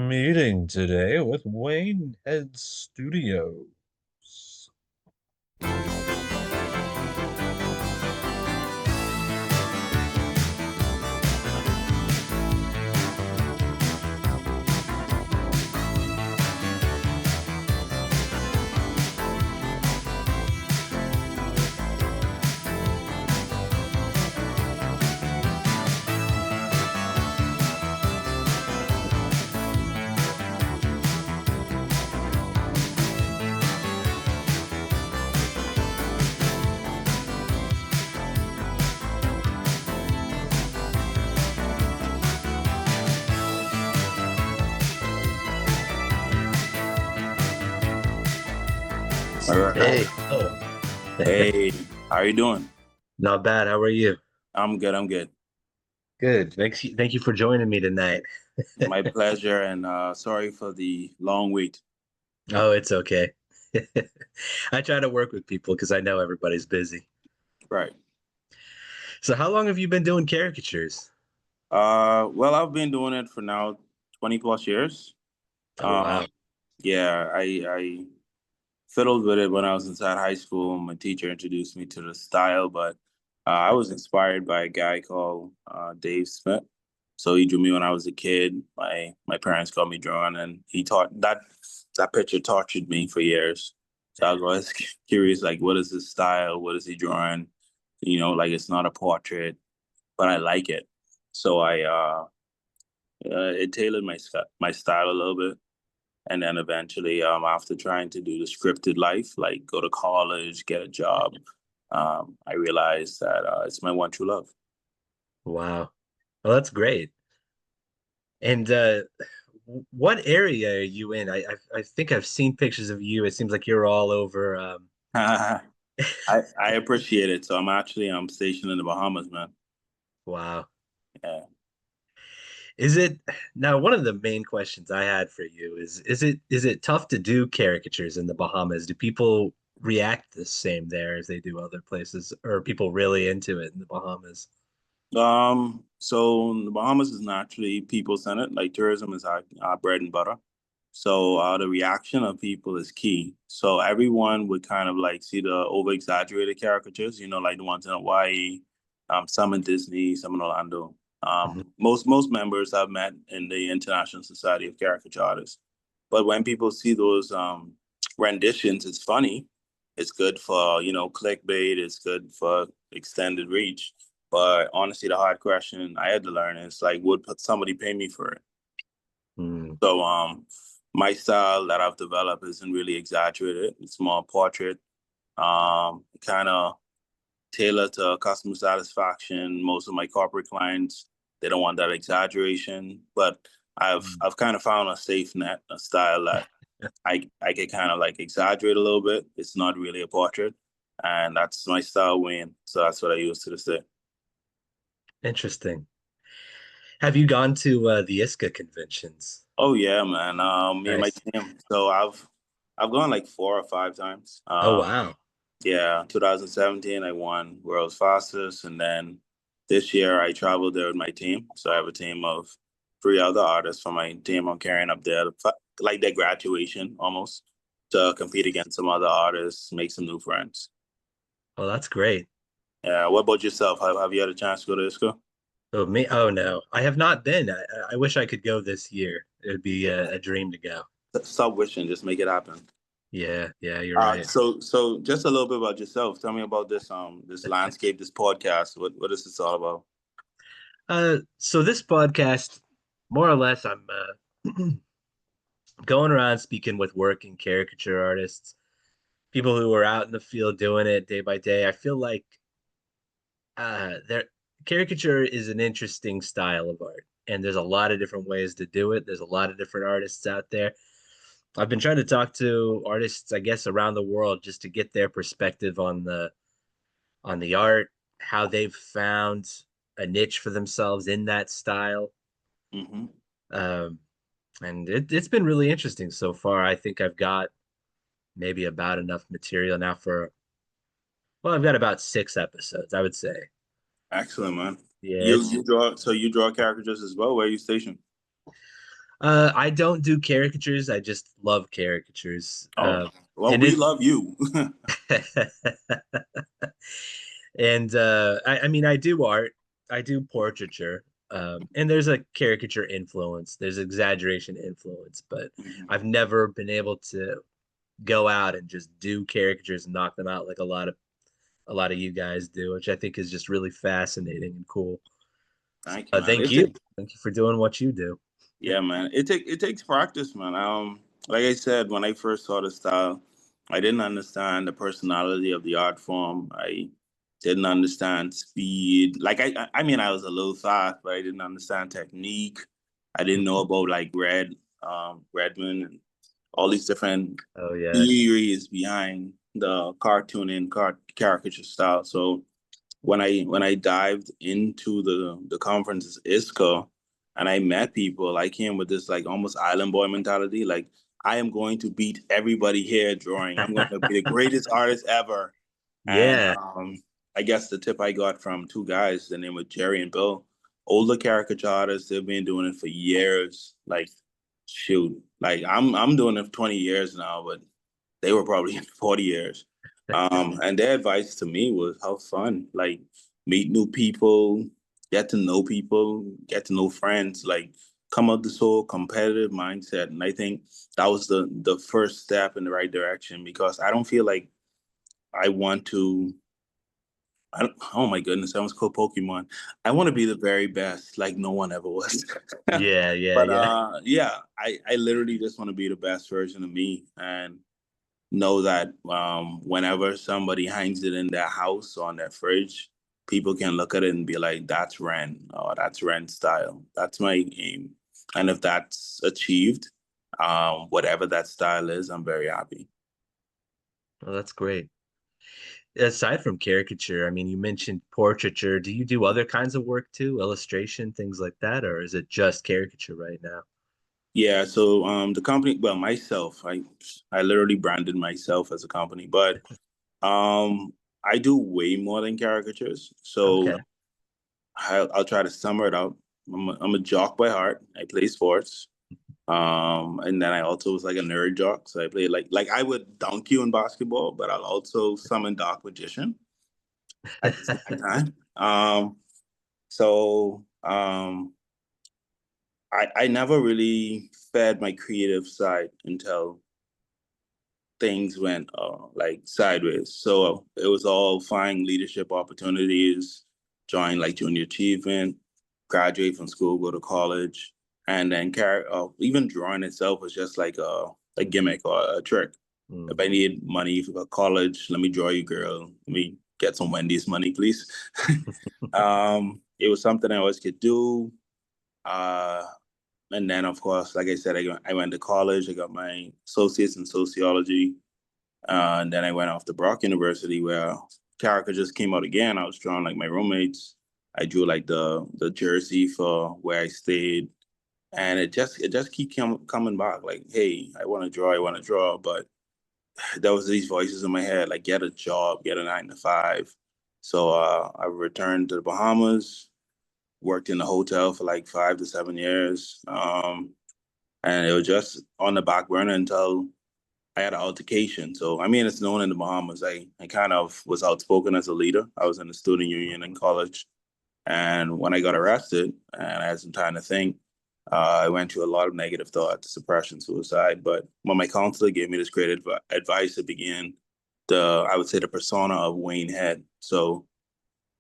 meeting today with Waynehead Studios. All right. Hey, oh, Hey, how are you doing? not bad. How are you? I'm good. I'm good. Good. Thank you for joining me tonight. My pleasure. And sorry for the long wait. Oh, it's okay. I try to work with people because I know everybody's busy. Right. So, how long have you been doing caricatures? Well, I've been doing it for now 20 plus years. Oh, Um, wow. yeah, I fiddled with it when I was inside high school. My teacher introduced me to the style, but I was inspired by a guy called Dave Smith. So he drew me when I was a kid. My parents got me drawing, and he taught that picture tortured me for years. So I was always curious, like, what is his style? What is he drawing? Like it's not a portrait, but I like it. So it tailored my style a little bit. And then eventually, after trying to do the scripted life, like go to college, get a job, I realized that it's my one true love. Wow. Well, that's great. And what area are you in? I think I've seen pictures of you. It seems like you're all over. I appreciate it. So I'm stationed in the Bahamas, man. Wow. Yeah. Is it now one of the main questions I had for you is it tough to do caricatures in the Bahamas? Do people react the same there as they do other places, or are people really into it in the Bahamas? So the Bahamas is naturally people-centered, like tourism is our bread and butter. So the reaction of people is key. So everyone would kind of like see the over-exaggerated caricatures, like the ones in Hawaii, some in Disney, some in Orlando. Mhm. Most members I've met in the International Society of Caricature Artists. But when people see those renditions, it's funny. It's good for, clickbait. It's good for extended reach. But honestly, the hard question I had to learn is like, would somebody pay me for it? Mm. So my style that I've developed isn't really exaggerated. It's more portrait, kind of tailored to customer satisfaction. Most of my corporate clients, they don't want that exaggeration, but I've kind of found a safe net, a style that I can kind of like exaggerate a little bit. It's not really a portrait, and that's my style, Wayne. So that's what I use to this day. Interesting. Have you gone to the ISCA conventions? Oh yeah, man. Me and my Nice. team. So I've gone like 4 or 5 times. Oh, wow. Yeah, 2017 I won World's Fastest, and then this year I traveled there with my team. So I have a team of three other artists from my team. I'm carrying up there, like their graduation almost, to compete against some other artists, make some new friends. Oh, that's great. Yeah. What about yourself? Have you had a chance to go to ISCO? Oh, me? Oh, no. I have not been. I wish I could go this year. It would be Yeah. a dream to go. Stop wishing, just make it happen. Yeah, yeah, you're right. So just a little bit about yourself. Tell me about this landscape, this podcast. What is this all about? So this podcast, more or less, I'm going around speaking with working caricature artists, people who are out in the field doing it day by day. I feel like their caricature is an interesting style of art, and there's a lot of different ways to do it. There's a lot of different artists out there. I've been trying to talk to artists, I guess, around the world just to get their perspective on the art, how they've found a niche for themselves in that style. Hmm. Um, and it's been really interesting so far. I think I've got maybe about enough material now for, well, I've got about 6 episodes, I would say. Excellent, man. Yeah, You it's you draw so you draw caricatures as well. Where are you stationed? I don't do caricatures. I just love caricatures. Oh, well, And we it love you. and I mean I do art. I do portraiture. And there's a caricature influence. There's exaggeration influence, but Mhm. I've never been able to go out and just do caricatures and knock them out like a lot of you guys do, which I think is just really fascinating and cool. So, Thank you, man. thank you. Thank you for doing what you do. Yeah, man. It takes practice, man. Like I said, when I first saw the style, I didn't understand the personality of the art form. I didn't understand speed. Like I mean, I was a little fast, but I didn't understand technique. I didn't know about like Redmond, and all these different Oh yeah. theories behind the cartooning, caricature style. So when I dived into the conference's ISCO and I met people, I came with this like almost island boy mentality. Like I am going to beat everybody here drawing. I'm going to be the greatest artist ever. And Yeah. I guess the tip I got from two guys, the name was Jerry and Bill, older caricature artists. They've been doing it for years. Like shoot, like I'm doing it for 20 years now, but they were probably in 40 years. And their advice to me was have fun, like meet new people, get to know friends, like come out this whole competitive mindset. And I think that was the first step in the right direction because I don't feel like I want to. I don't, oh my goodness, I almost called Pokemon. I want to be the very best, like no one ever was. Yeah, yeah, But yeah. yeah, I literally just want to be the best version of me and know that whenever somebody hangs it in their house or on their fridge, people can look at it and be like, that's Ren, or that's Ren's style. That's my aim. And if that's achieved, whatever that style is, I'm very happy. Oh, that's great. Aside from caricature, I mean, you mentioned portraiture. Do you do other kinds of work too, illustration, things like that, or is it just caricature right now? Yeah, so the company, well, myself, I literally branded myself as a company, but um I do way more than caricatures. So Okay. I'll try to sum it up. I'm a jock by heart. I play sports. And then I also was like a nerd jock. So I played like I would dunk you in basketball, but I'll also summon Dark Magician at the same time. So I never really fed my creative side until things went like sideways. So it was all finding leadership opportunities, join like junior achievement, graduate from school, go to college, and then even drawing itself was just like a gimmick or a trick. If Mm. I need money for college, let me draw you, girl. Let me get some Wendy's money, please. It was something I always could do. Uh, and then, of course, like I said, I went to college. I got my associates in sociology. And then I went off to Brock University where character just came out again. I was drawing like my roommates. I drew like the jersey for where I stayed, and it just keep coming back. Like, hey, I want to draw, I want to draw, but there was these voices in my head like, get a job, get a 9 to 5. So I returned to the Bahamas, worked in a hotel for like 5 to 7 years, and it was just on the back burner until I had an altercation. So, I mean, it's known in the Bahamas. I kind of was outspoken as a leader. I was in the student union in college. And when I got arrested and I had some time to think, I went through a lot of negative thoughts, depression, suicide. But when my counselor gave me this great advice, it began I would say, the persona of Waynehead. So,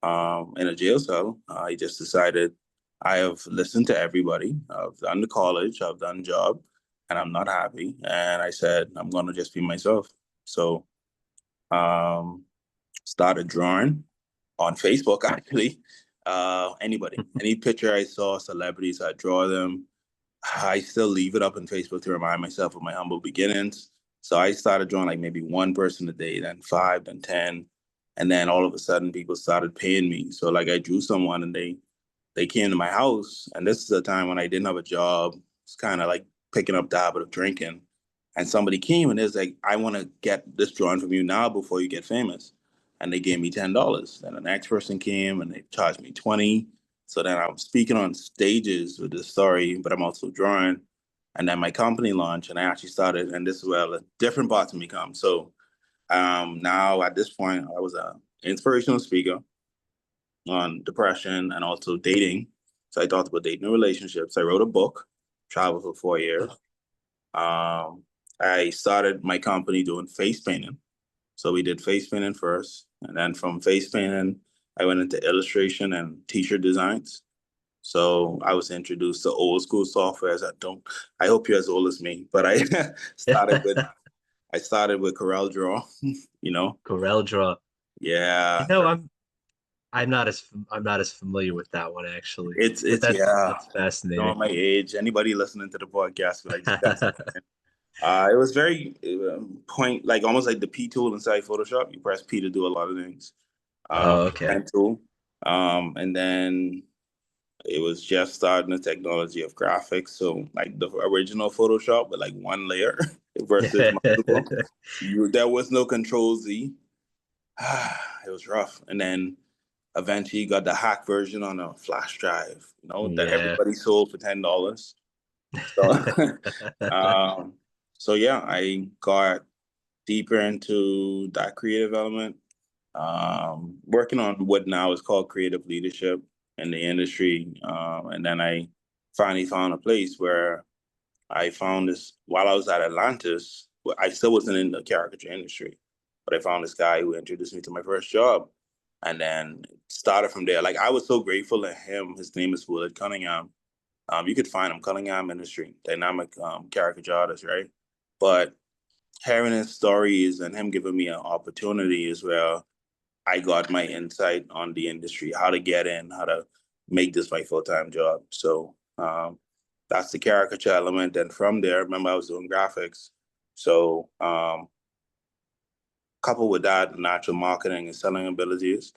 in a jail cell, I just decided I have listened to everybody. I've done the college, I've done job, and I'm not happy. And I said, I'm going to just be myself. So, um, started drawing on Facebook, actually. Anybody, any picture I saw, celebrities, I draw them. I still leave it up on Facebook to remind myself of my humble beginnings. So I started drawing like maybe one person a day, then five, then 10. And then all of a sudden people started paying me. So like I drew someone and they came to my house. And this is a time when I didn't have a job. It's kind of like picking up the habit of drinking. And somebody came and it's like, I want to get this drawing from you now before you get famous. And they gave me $10. Then the next person came and they charged me 20. So then I'm speaking on stages with this story, but I'm also drawing. And then my company launched, and I actually started, and this is where a different part of me comes. So now at this point, I was an inspirational speaker on depression and also dating. So I talked about dating and relationships. I wrote a book, traveled for 4 years. I started my company doing face painting. So we did face painting first. And then from face painting, I went into illustration and t-shirt designs. So I was introduced to old school software. I hope you're as old as me, but I started with Corel Draw, you know? Corel Draw. Yeah. I'm not as familiar with that one actually. But It's that's you know, fascinating. my age. Anybody listening to the podcast will like that's it was very point like almost like the P tool inside Photoshop. You press P to do a lot of things. Oh, okay. Pen tool. And then it was just starting the technology of graphics. So like the original Photoshop with like one layer versus multiple. There was no Control Z. It was rough. And then eventually got the hack version on a flash drive, that Yeah. everybody sold for $10. So, so yeah, I got deeper into that creative element, working on what now is called creative leadership in the industry. And then I finally found a place where I found this while I was at Atlantis. I still wasn't in the caricature industry, but I found this guy who introduced me to my first job. And then started from there. Like I was so grateful to him. His name is Willard Cunningham. You could find him, Cunningham Industry, dynamic caricature artist, right? But hearing his stories and him giving me an opportunity is where I got my insight on the industry, how to get in, how to make this my full-time job. So that's the caricature element. And from there, remember I was doing graphics. So coupled with that, natural marketing and selling abilities,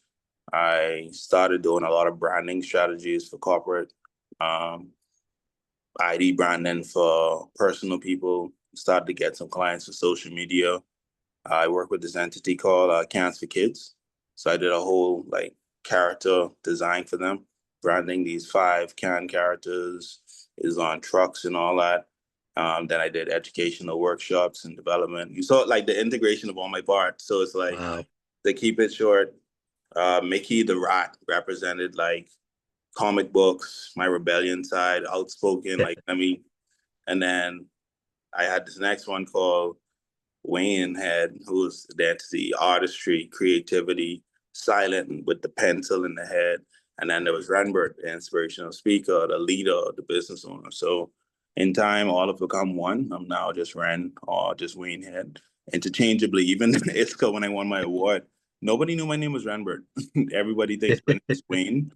I started doing a lot of branding strategies for corporate, ID branding for personal people, started to get some clients for social media. I work with this entity called Cans for Kids. So I did a whole like character design for them, branding these 5 can characters, is on trucks and all that. Then I did educational workshops and development. You saw like the integration of all my parts. So it's like, Wow. to keep it short, Mickey the Rat represented like comic books, my rebellion side, outspoken, like and then I had this next one called Waynehead, who was the entity, artistry, creativity, silent with the pencil in the head. And then there was Renbert, the inspirational speaker, the leader, the business owner. So in time, all have become one. I'm now just Ren or just Waynehead. Interchangeably, even in ISCA when I won my award, nobody knew my name was Renbert. Everybody thinks my name is Wayne.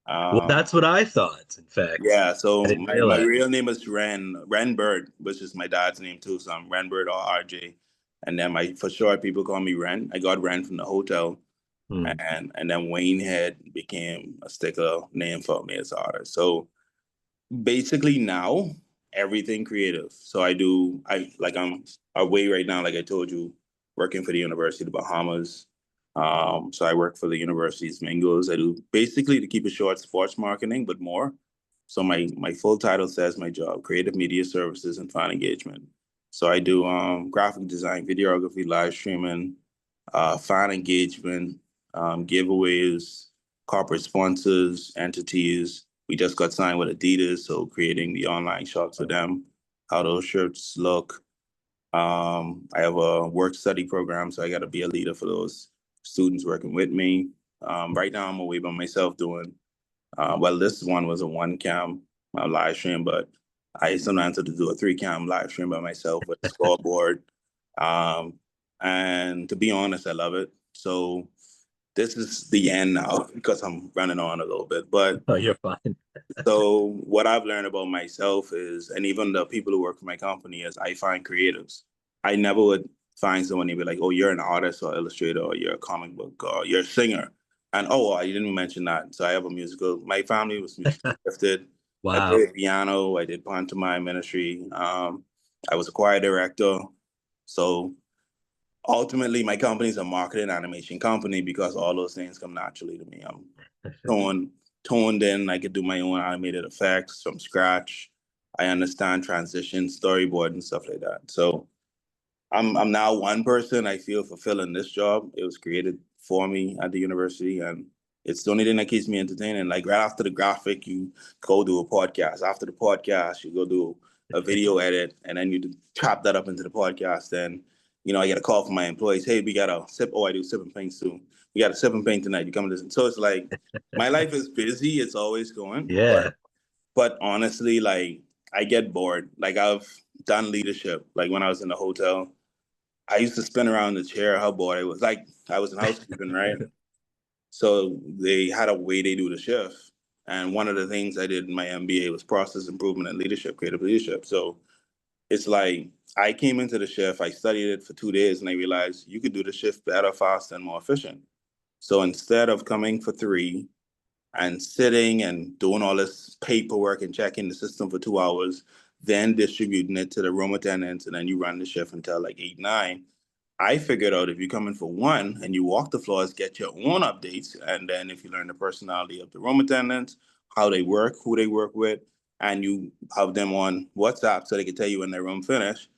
Well, that's what I thought, in fact. Yeah, I so didn't my realize. real name is Renbert, which is my dad's name too. So I'm Renbert or RJ. And then for short, people call me Ren. I got Ren from the hotel. Hmm. And then Waynehead became a sticker name for me as an artist. So basically now everything creative. So I'm away right now, like I told you, working for the University of the Bahamas. So I work for the university's Mingos. I do basically, to keep it short, sports marketing, but more. So my full title says my job, creative media services and fan engagement. So I do graphic design, videography, live streaming, fan engagement, giveaways, corporate sponsors, entities. We just got signed with Adidas, so creating the online shots for them, how those shirts look. I have a work study program, so I got to be a leader for those students working with me. Right now, I'm away by myself doing, this one was a 1 cam live stream, but I sometimes have to do a 3 cam live stream by myself with a scoreboard. Um, and to be honest, I love it. So this is the end now because I'm running on a little bit. But Oh, you're fine. so what I've learned about myself is, and even the people who work for my company, is I find creatives. I never would find someone and be like, oh, you're an artist or illustrator, or you're a comic book, or you're a singer. And oh, I didn't mention that. So I have a musical. My family was musically gifted. I Wow. played piano. I did pantomime ministry. I was a choir director. So ultimately, my company is a marketing animation company because all those things come naturally to me. I'm toned in. I could do my own animated effects from scratch. I understand transition, storyboard, and stuff like that. So I'm now one person. I feel fulfilling this job. It was created for me at the university, and it's the only thing that keeps me entertaining. Like right after the graphic, you go do a podcast. After the podcast, you go do a video edit, and then you chop that up into the podcast. Then, I get a call from my employees. Hey, we got a sip. Oh, I do sip and paint too. We got a sip and paint tonight. You come and listen. So it's like my life is busy. It's always going, Yeah. but honestly, like I get bored. Like I've done leadership. Like when I was in the hotel, I used to spin around the chair, how bored I was. Like I was in housekeeping, right? So they had a way they do the shift. And one of the things I did in my MBA was process improvement and leadership, creative leadership. So it's like I came into the shift, I studied it for 2 days, and I realized you could do the shift better, faster, and more efficient. So instead of coming for 3 and sitting and doing all this paperwork and checking the system for 2 hours, then distributing it to the room attendants, and then you run the shift until like 8, 9. I figured out if you come in for 1 and you walk the floors, get your own updates, and then if you learn the personality of the room attendants, how they work, who they work with, and you have them on WhatsApp so they can tell you when their room finished,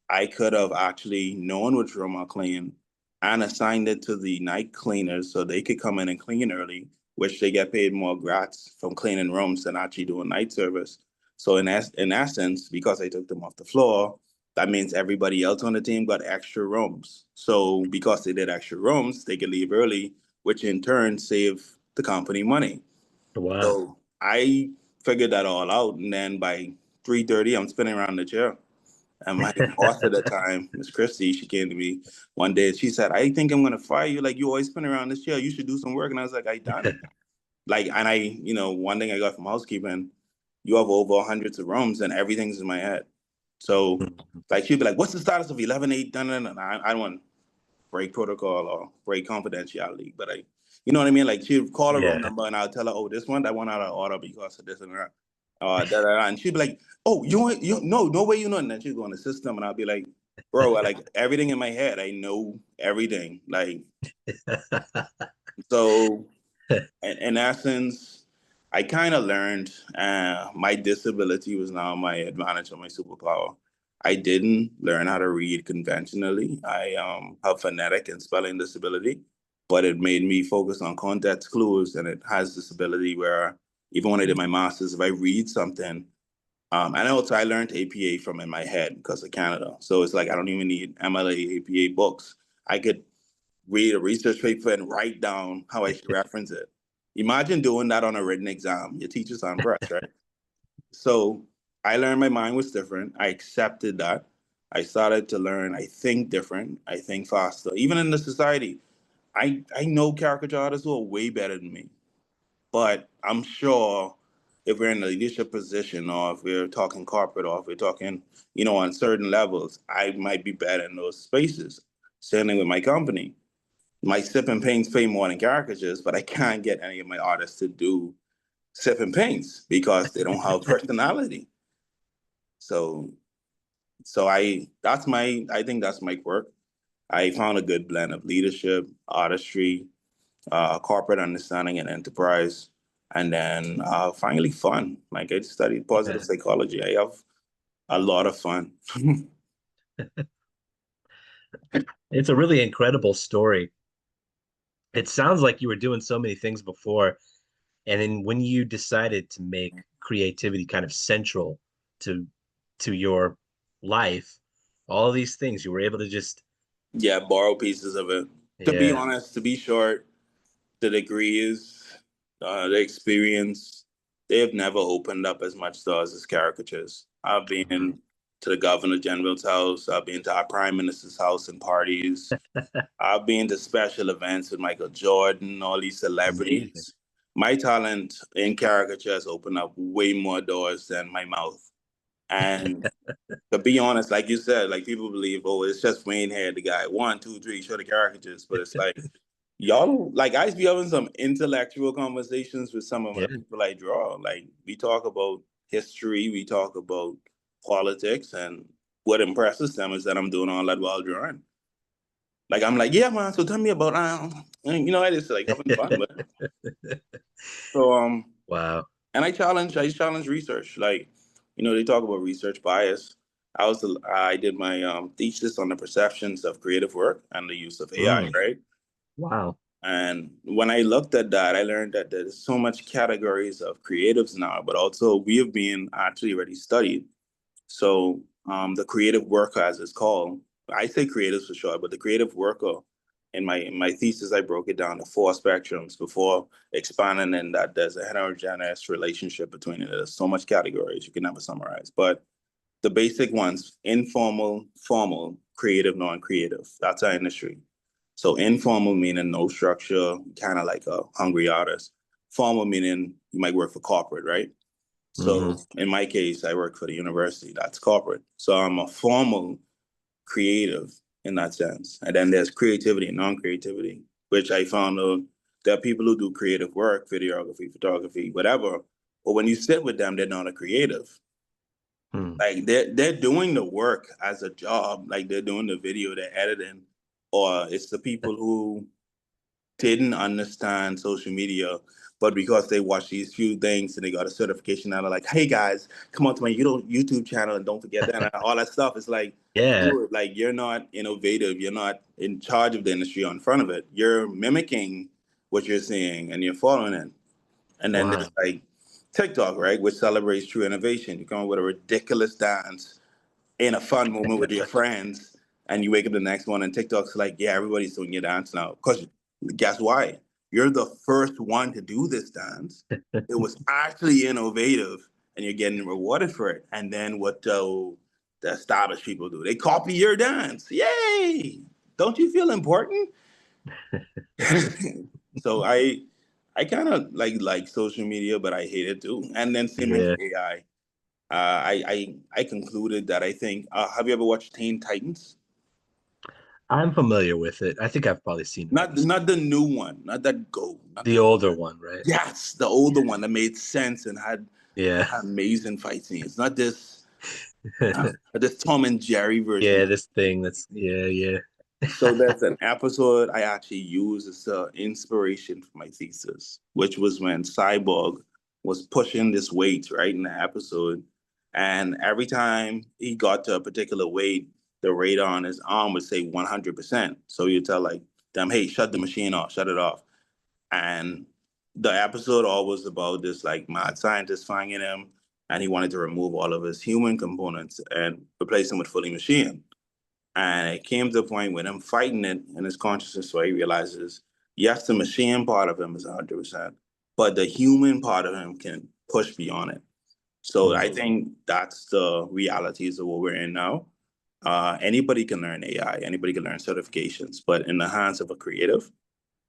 I could have actually known which room I'll clean and assigned it to the night cleaners so they could come in and clean early, which they get paid more grats from cleaning rooms than actually doing night service. So in essence, because I took them off the floor, that means everybody else on the team got extra rooms. So because they did extra rooms, they could leave early, which in turn saved the company money. Wow. So I figured that all out, and then by 3:30, I'm spinning around the chair. And my boss at the time, Miss Christie, she came to me one day and she said, I think I'm gonna fire you. Like you always spin around this chair. You should do some work. And I was like, I done. Like, and one thing I got from housekeeping, you have over hundreds of rooms and everything's in my head. So like she'd be like, what's the status of 11-8? And I don't want to break protocol or break confidentiality, but you know what I mean? Like she'd call a room Yeah. number and I'll tell her, oh, this one, that one out of order because of this and that. Da, da, da. And she'd be like, oh, you no way you know. And then she'd go on the system and I'll be like, bro, I like everything in my head. I know everything. Like, so in essence, I kind of learned my disability was now my advantage or my superpower. I didn't learn how to read conventionally. I have phonetic and spelling disability, but it made me focus on context clues, and it has this ability where even when I did my master's, if I read something, and also I learned APA from in my head because of Canada. So it's like I don't even need MLA APA books. I could read a research paper and write down how I should reference it. Imagine doing that on a written exam. Your teacher's on press, right? So I learned my mind was different. I accepted that. I started to learn, I think different, I think faster. Even in the society, I know caricature artists who are way better than me. But I'm sure if we're in a leadership position or if we're talking corporate or if we're talking, on certain levels, I might be better in those spaces. Same thing with my company. My sip and paints pay more than caricatures, but I can't get any of my artists to do sip and paints because they don't have personality. So I think that's my quirk. I found a good blend of leadership, artistry, corporate understanding and enterprise, and then finally fun. Like I studied positive psychology. I have a lot of fun. It's a really incredible story. It sounds like you were doing so many things before, and then when you decided to make creativity kind of central to your life, all these things you were able to just Yeah, borrow pieces of it. To be yeah. honest, to be short, the degrees, the experience, they have never opened up as much doors as caricatures. I've Mhm. been to the Governor General's house. I've been to our Prime Minister's house and parties. I've been to special events with Michael Jordan, all these Amazing. celebrities. My talent in caricature has opened up way more doors than my mouth. And to be honest, like you said, like people believe, oh, it's just Waynehead, the guy, 1, 2, 3, show the caricatures. But it's like, y'all, like I used to be having some intellectual conversations with some of Yeah. the people I draw. Like we talk about history, we talk about politics, and what impresses them is that I'm doing all that while drawing. Like I'm like, yeah, man. So tell me about, and, I just like having fun with it. So Wow. and I challenge research. Like, they talk about research bias. I did my thesis on the perceptions of creative work and the use of AI, Mm, right? wow. And when I looked at that, I learned that there's so much categories of creatives now, but also we have been actually already studied. So the creative worker, as it's called, I say creatives for short, but the creative worker, in my thesis, I broke it down to 4 spectrums before expanding in that there's a heterogeneous relationship between it. There's so much categories you can never summarize. But the basic ones: informal, formal, creative, non-creative. That's our industry. So informal meaning no structure, kind of like a hungry artist. Formal meaning you might work for corporate, right? Hmm. So in my case, I work for the university. That's corporate. So I'm a formal creative in that sense. And then there's creativity and non-creativity, which I found out there are people who do creative work, videography, photography, whatever. But when you sit with them, they're not a creative. Hmm. Like they're doing the work as a job. Like they're doing the video, they're editing, or it's the people who didn't understand social media, but because they watched these few things and they got a certification out of like, hey guys, come on to my YouTube channel and don't forget that and all that stuff. It's like, Yeah. dude, like you're not innovative, you're not in charge of the industry or in front of it. You're mimicking what you're seeing and you're following it. And then there's Wow. like TikTok, right, which celebrates true innovation. You come up with a ridiculous dance in a fun moment with your friends, and you wake up the next one and TikTok's like, yeah, everybody's doing your dance now. Because guess why? You're the first one to do this dance. It was actually innovative, and you're getting rewarded for it. And then what the established people do? They copy your dance. Yay! Don't you feel important? So I kind of like social media, but I hate it too. And then same with Yeah. AI. I concluded that I think. Have you ever watched Teen Titans? I'm familiar with it. I think I've probably seen an episode. Not the new one, not that Go, not The the older one, right? yes, the older one that made sense and Yeah. had amazing fight scenes. Not this Tom and Jerry version. Yeah, this thing that's yeah, yeah. So that's an episode I actually used as inspiration for my thesis, which was when Cyborg was pushing this weight right in the episode. And every time he got to a particular weight, the radar on his arm would say 100%. So you tell like them, hey, shut the machine off, shut it off. And the episode all was about this like mad scientist finding him, and he wanted to remove all of his human components and replace them with fully machine. And it came to a point when him fighting it in his consciousness where he realizes, yes, the machine part of him is 100%, but the human part of him can push beyond it. So I Hmm. think that's the realities of what we're in now. Anybody can learn AI, anybody can learn certifications, but in the hands of a creative,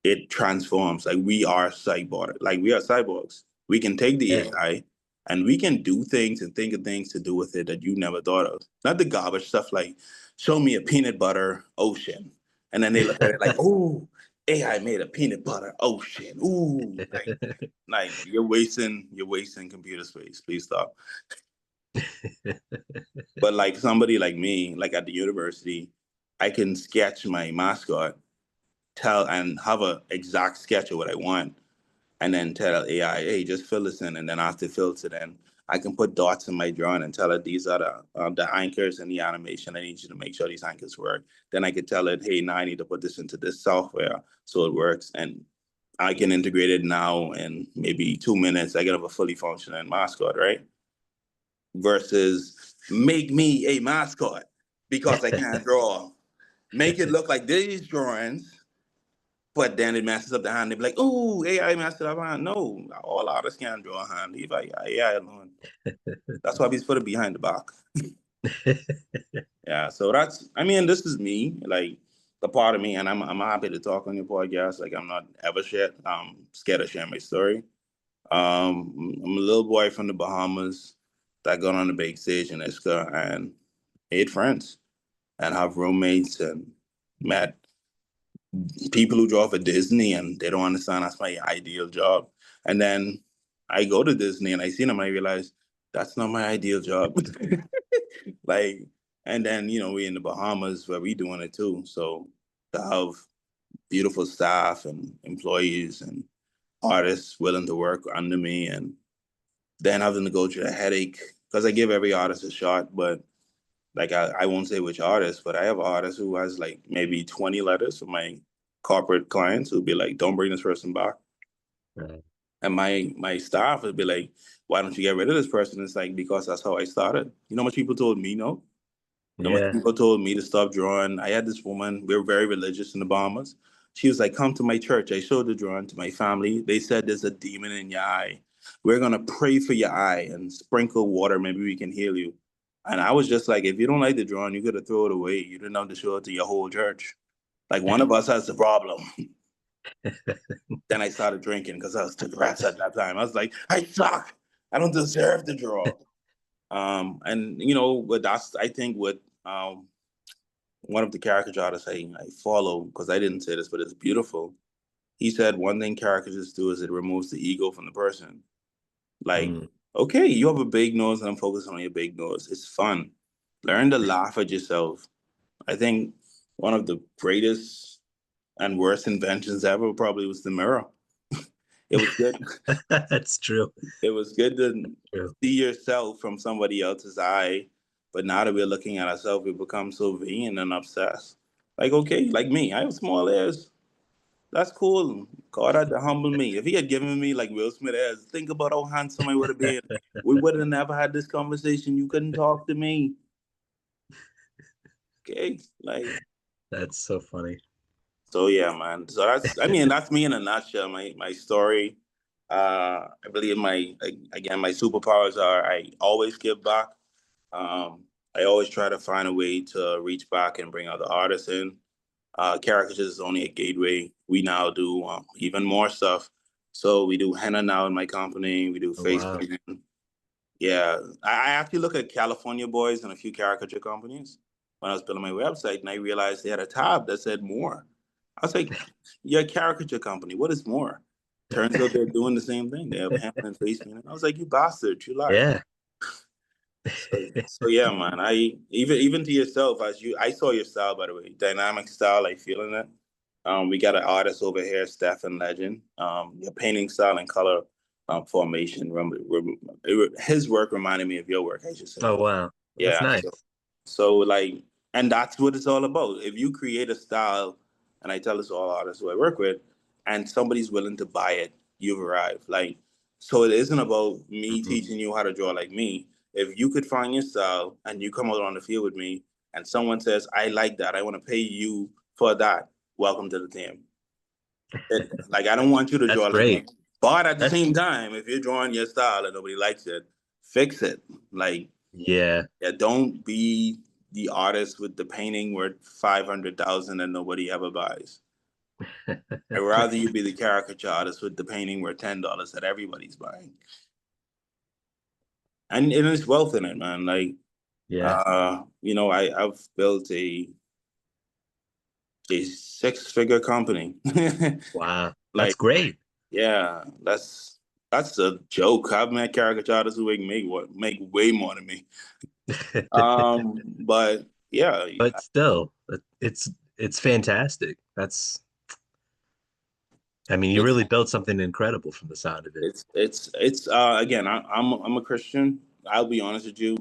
it transforms. Like we are cyborgs. We can take the Yeah. AI and we can do things and think of things to do with it that you never thought of. Not the garbage stuff like show me a peanut butter ocean. And then they look at it like, oh, AI made a peanut butter ocean. Ooh, like you're wasting computer space. Please stop. But like somebody like me, like at the university, I can sketch my mascot, tell and have a exact sketch of what I want and then tell AI, hey, just fill this in. And then after filter, then I can put dots in my drawing and tell it these are the anchors and the animation. I need you to make sure these anchors work. Then I could tell it, hey, now I need to put this into this software so it works. And I can integrate it now in maybe 2 minutes. I get have a fully functioning mascot, right? Versus make me a mascot because I can't draw. Make it look like these drawings but then it messes up the hand. They be like, "Oh, AI messed up hand." No, all artists can draw a hand. Leave AI alone. That's why we put it behind the back. Yeah, so that's. I mean, this is me, like the part of me, and I'm happy to talk on your podcast. Like I'm not ever scared. I'm scared to share my story. I'm a little boy from the Bahamas that got on the big stage in Iska and made friends and have roommates and met people who draw for Disney and they don't understand that's my ideal job. And then I go to Disney and I see them and I realize that's not my ideal job. Like, and then, we in the Bahamas where we doing it too. So to have beautiful staff and employees and artists willing to work under me and then having to go through the headache because I give every artist a shot, but like I won't say which artist, but I have an artist who has like maybe 20 letters from my corporate clients who'll be like, don't bring this person back. Right. And my staff would be like, why don't you get rid of this person? It's like, because that's how I started. You know how much people told me no? You know how much Yeah. people told me to stop drawing? I had this woman, we were very religious in the Bahamas. She was like, come to my church. I showed the drawing to my family. They said there's a demon in your eye. We're gonna pray for your eye and sprinkle water. Maybe we can heal you. And I was just like, if you don't like the drawing, you gotta throw it away. You didn't have to show it to your whole church. Like one of us has the problem. Then I started drinking because I was depressed at that time. I was like, I suck. I don't deserve to draw. And you know, but that's I think what one of the caricature artists I follow, because I didn't say this, but it's beautiful. He said one thing caricaturists do is it removes the ego from the person. Like, Mm. okay, you have a big nose and I'm focusing on your big nose. It's fun. Learn to laugh at yourself. I think one of the greatest and worst inventions ever probably was the mirror. It was good. That's true. It was good to True. see yourself from somebody else's eye, but now that we're looking at ourselves, we become so vain and obsessed. Like, okay, like me, I have small ears. That's cool. God had to humble me. If he had given me like Will Smith ears, think about how handsome I would have been. We would have never had this conversation. You couldn't talk to me. Okay, like That's so funny. so. Yeah, man. So I mean, that's me in a nutshell. My story. I believe again my superpowers are I always give back. I always try to find a way to reach back and bring other artists in. Caricatures is only a gateway. We now do even more stuff. So we do henna now in my company. We do Oh, face wow. painting. Yeah, I actually look at California Boys and a few caricature companies when I was building my website, and I realized they had a tab that said more. I was like, "You're a caricature company. What is more?" Turns out they're doing the same thing. They have henna and face painting. I was like, "You bastard! You lie." Yeah. So yeah, man. I even to yourself, as you, I saw your style by the way, dynamic style. I feeling it. We got an artist over here, Stefan Legend. Your painting style and color formation. His work reminded me of your work. I should say. Oh, wow. That's Yeah. nice. So like, and that's what it's all about. If you create a style, and I tell this to all artists who I work with, and somebody's willing to buy it, you've arrived. Like, so it isn't about me Mhm. teaching you how to draw like me. If you could find your style and you come out on the field with me, and someone says, "I like that. I want to pay you for that." Welcome to the team. Like, I don't want you to That's draw like me, great. but at the That's same time, if you're drawing your style and nobody likes it, fix it. Like, yeah. yeah, don't be the artist with the painting worth 500,000 and nobody ever buys. I'd rather you be the caricature artist with the painting worth $10 that everybody's buying. And there's wealth in it, man. Like, Yeah. you know, I've built a six-figure company. Wow. That's Like, great. yeah, that's a joke. I've met caricature artists who make way more than me. But yeah, But still, it's fantastic. That's I mean, you it's really built something incredible from the sound of it. it's again, I'm a Christian. I'll be honest with you.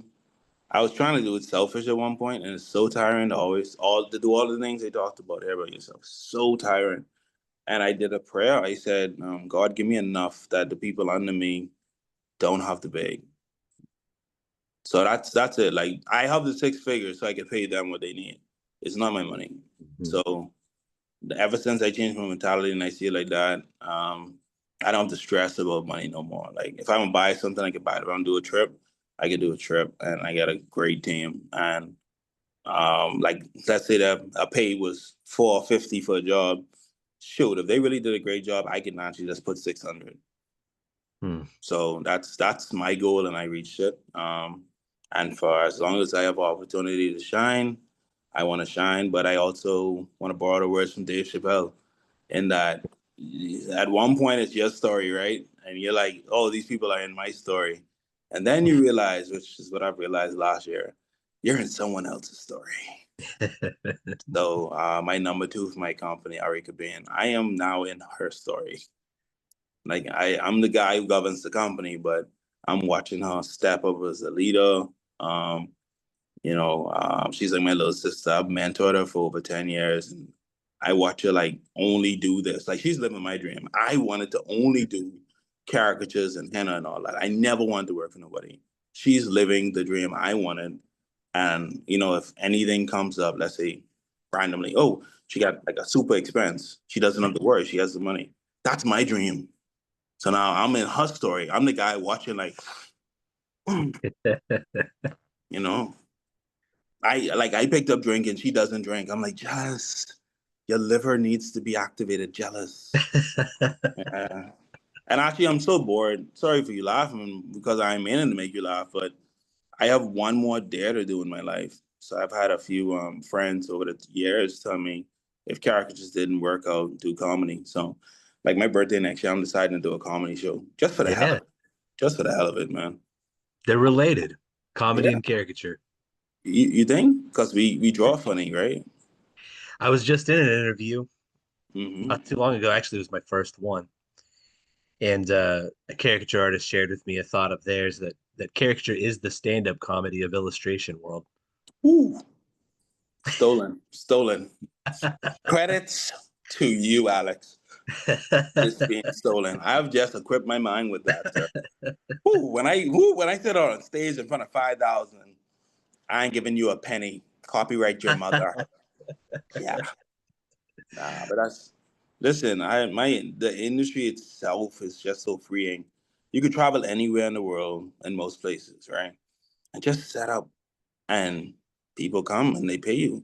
I was trying to do it selfish at one point, and it's so tiring to always all to do all the things they talked about here about yourself. So tiring. And I did a prayer. I said, God, give me enough that the people under me don't have to beg. So that's it. Like I have the six figures, so I can pay them what they need. It's not my money. Mhm. So ever since I changed my mentality and I see it like that, I don't have to stress about money no more. Like if I'm gonna buy something, I can buy it. If I'm gonna do a trip, I can do a trip, and I got a great team. And like let's say that a pay was 450 for a job. Shoot, if they really did a great job, I can actually just put 600. Hmm. So that's my goal, and I reached it. And for as long as I have opportunity to shine, I want to shine. But I also want to borrow the words from Dave Chappelle, in that at one point it's your story, right? And you're like, oh, these people are in my story, and then you realize, which is what I've realized last year, you're in someone else's story. So my number two for my company, Ari Kabin, I am now in her story. Like I'm the guy who governs the company, but I'm watching her step up as a leader. She's like my little sister. I've mentored her for over 10 years, and I watch her like only do this. Like she's living my dream. I wanted to only do caricatures and henna and all that. I never wanted to work for nobody. She's living the dream I wanted. And if anything comes up, let's say randomly, oh, she got like a super expense. She doesn't have to worry. She has the money. That's my dream. So now I'm in her story. I'm the guy watching like, you know, I picked up drinking. She doesn't drink. I'm like, just your liver needs to be activated. Jealous. Yeah. And actually, I'm so bored. Sorry for you laughing because I'm in to make you laugh, but I have one more dare to do in my life. So I've had a few friends over the years tell me if characters didn't work out, do comedy. So, like my birthday next year, I'm deciding to do a comedy show just for the hell of Yeah, it. Just for the hell of it, man. they're related. Comedy Yeah. and caricature. You think? Because we draw funny, right? I was just in an interview Mm-hmm. not too long ago. Actually, it was my first one. And a caricature artist shared with me a thought of theirs that caricature is the stand-up comedy of illustration world. Woo. Stolen. Stolen. Credits to you, Alex. It's being stolen. I've just equipped my mind with that, sir. When I sit on stage in front of 5,000, I ain't giving you a penny. Copyright your mother. Yeah. Nah, but listen, the industry itself is just so freeing. You could travel anywhere in the world in most places, right? And just set up and people come and they pay you.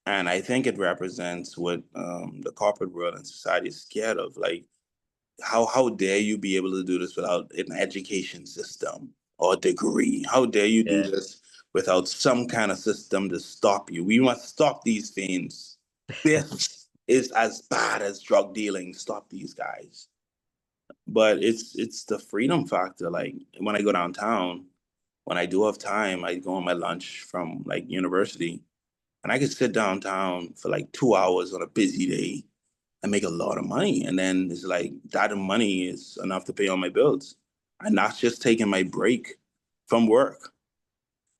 And I think it represents what the corporate world and society is scared of. Like, how dare you be able to do this without an education system or a degree? How dare you do Yeah. this without some kind of system to stop you? We must stop these things. This is as bad as drug dealing. Stop these guys. But it's the freedom factor. Like when I go downtown, when I do have time, I go on my lunch from like university, and I could sit downtown for like 2 hours on a busy day and make a lot of money. And then it's like that money is enough to pay all my bills. I'm not just taking my break from work.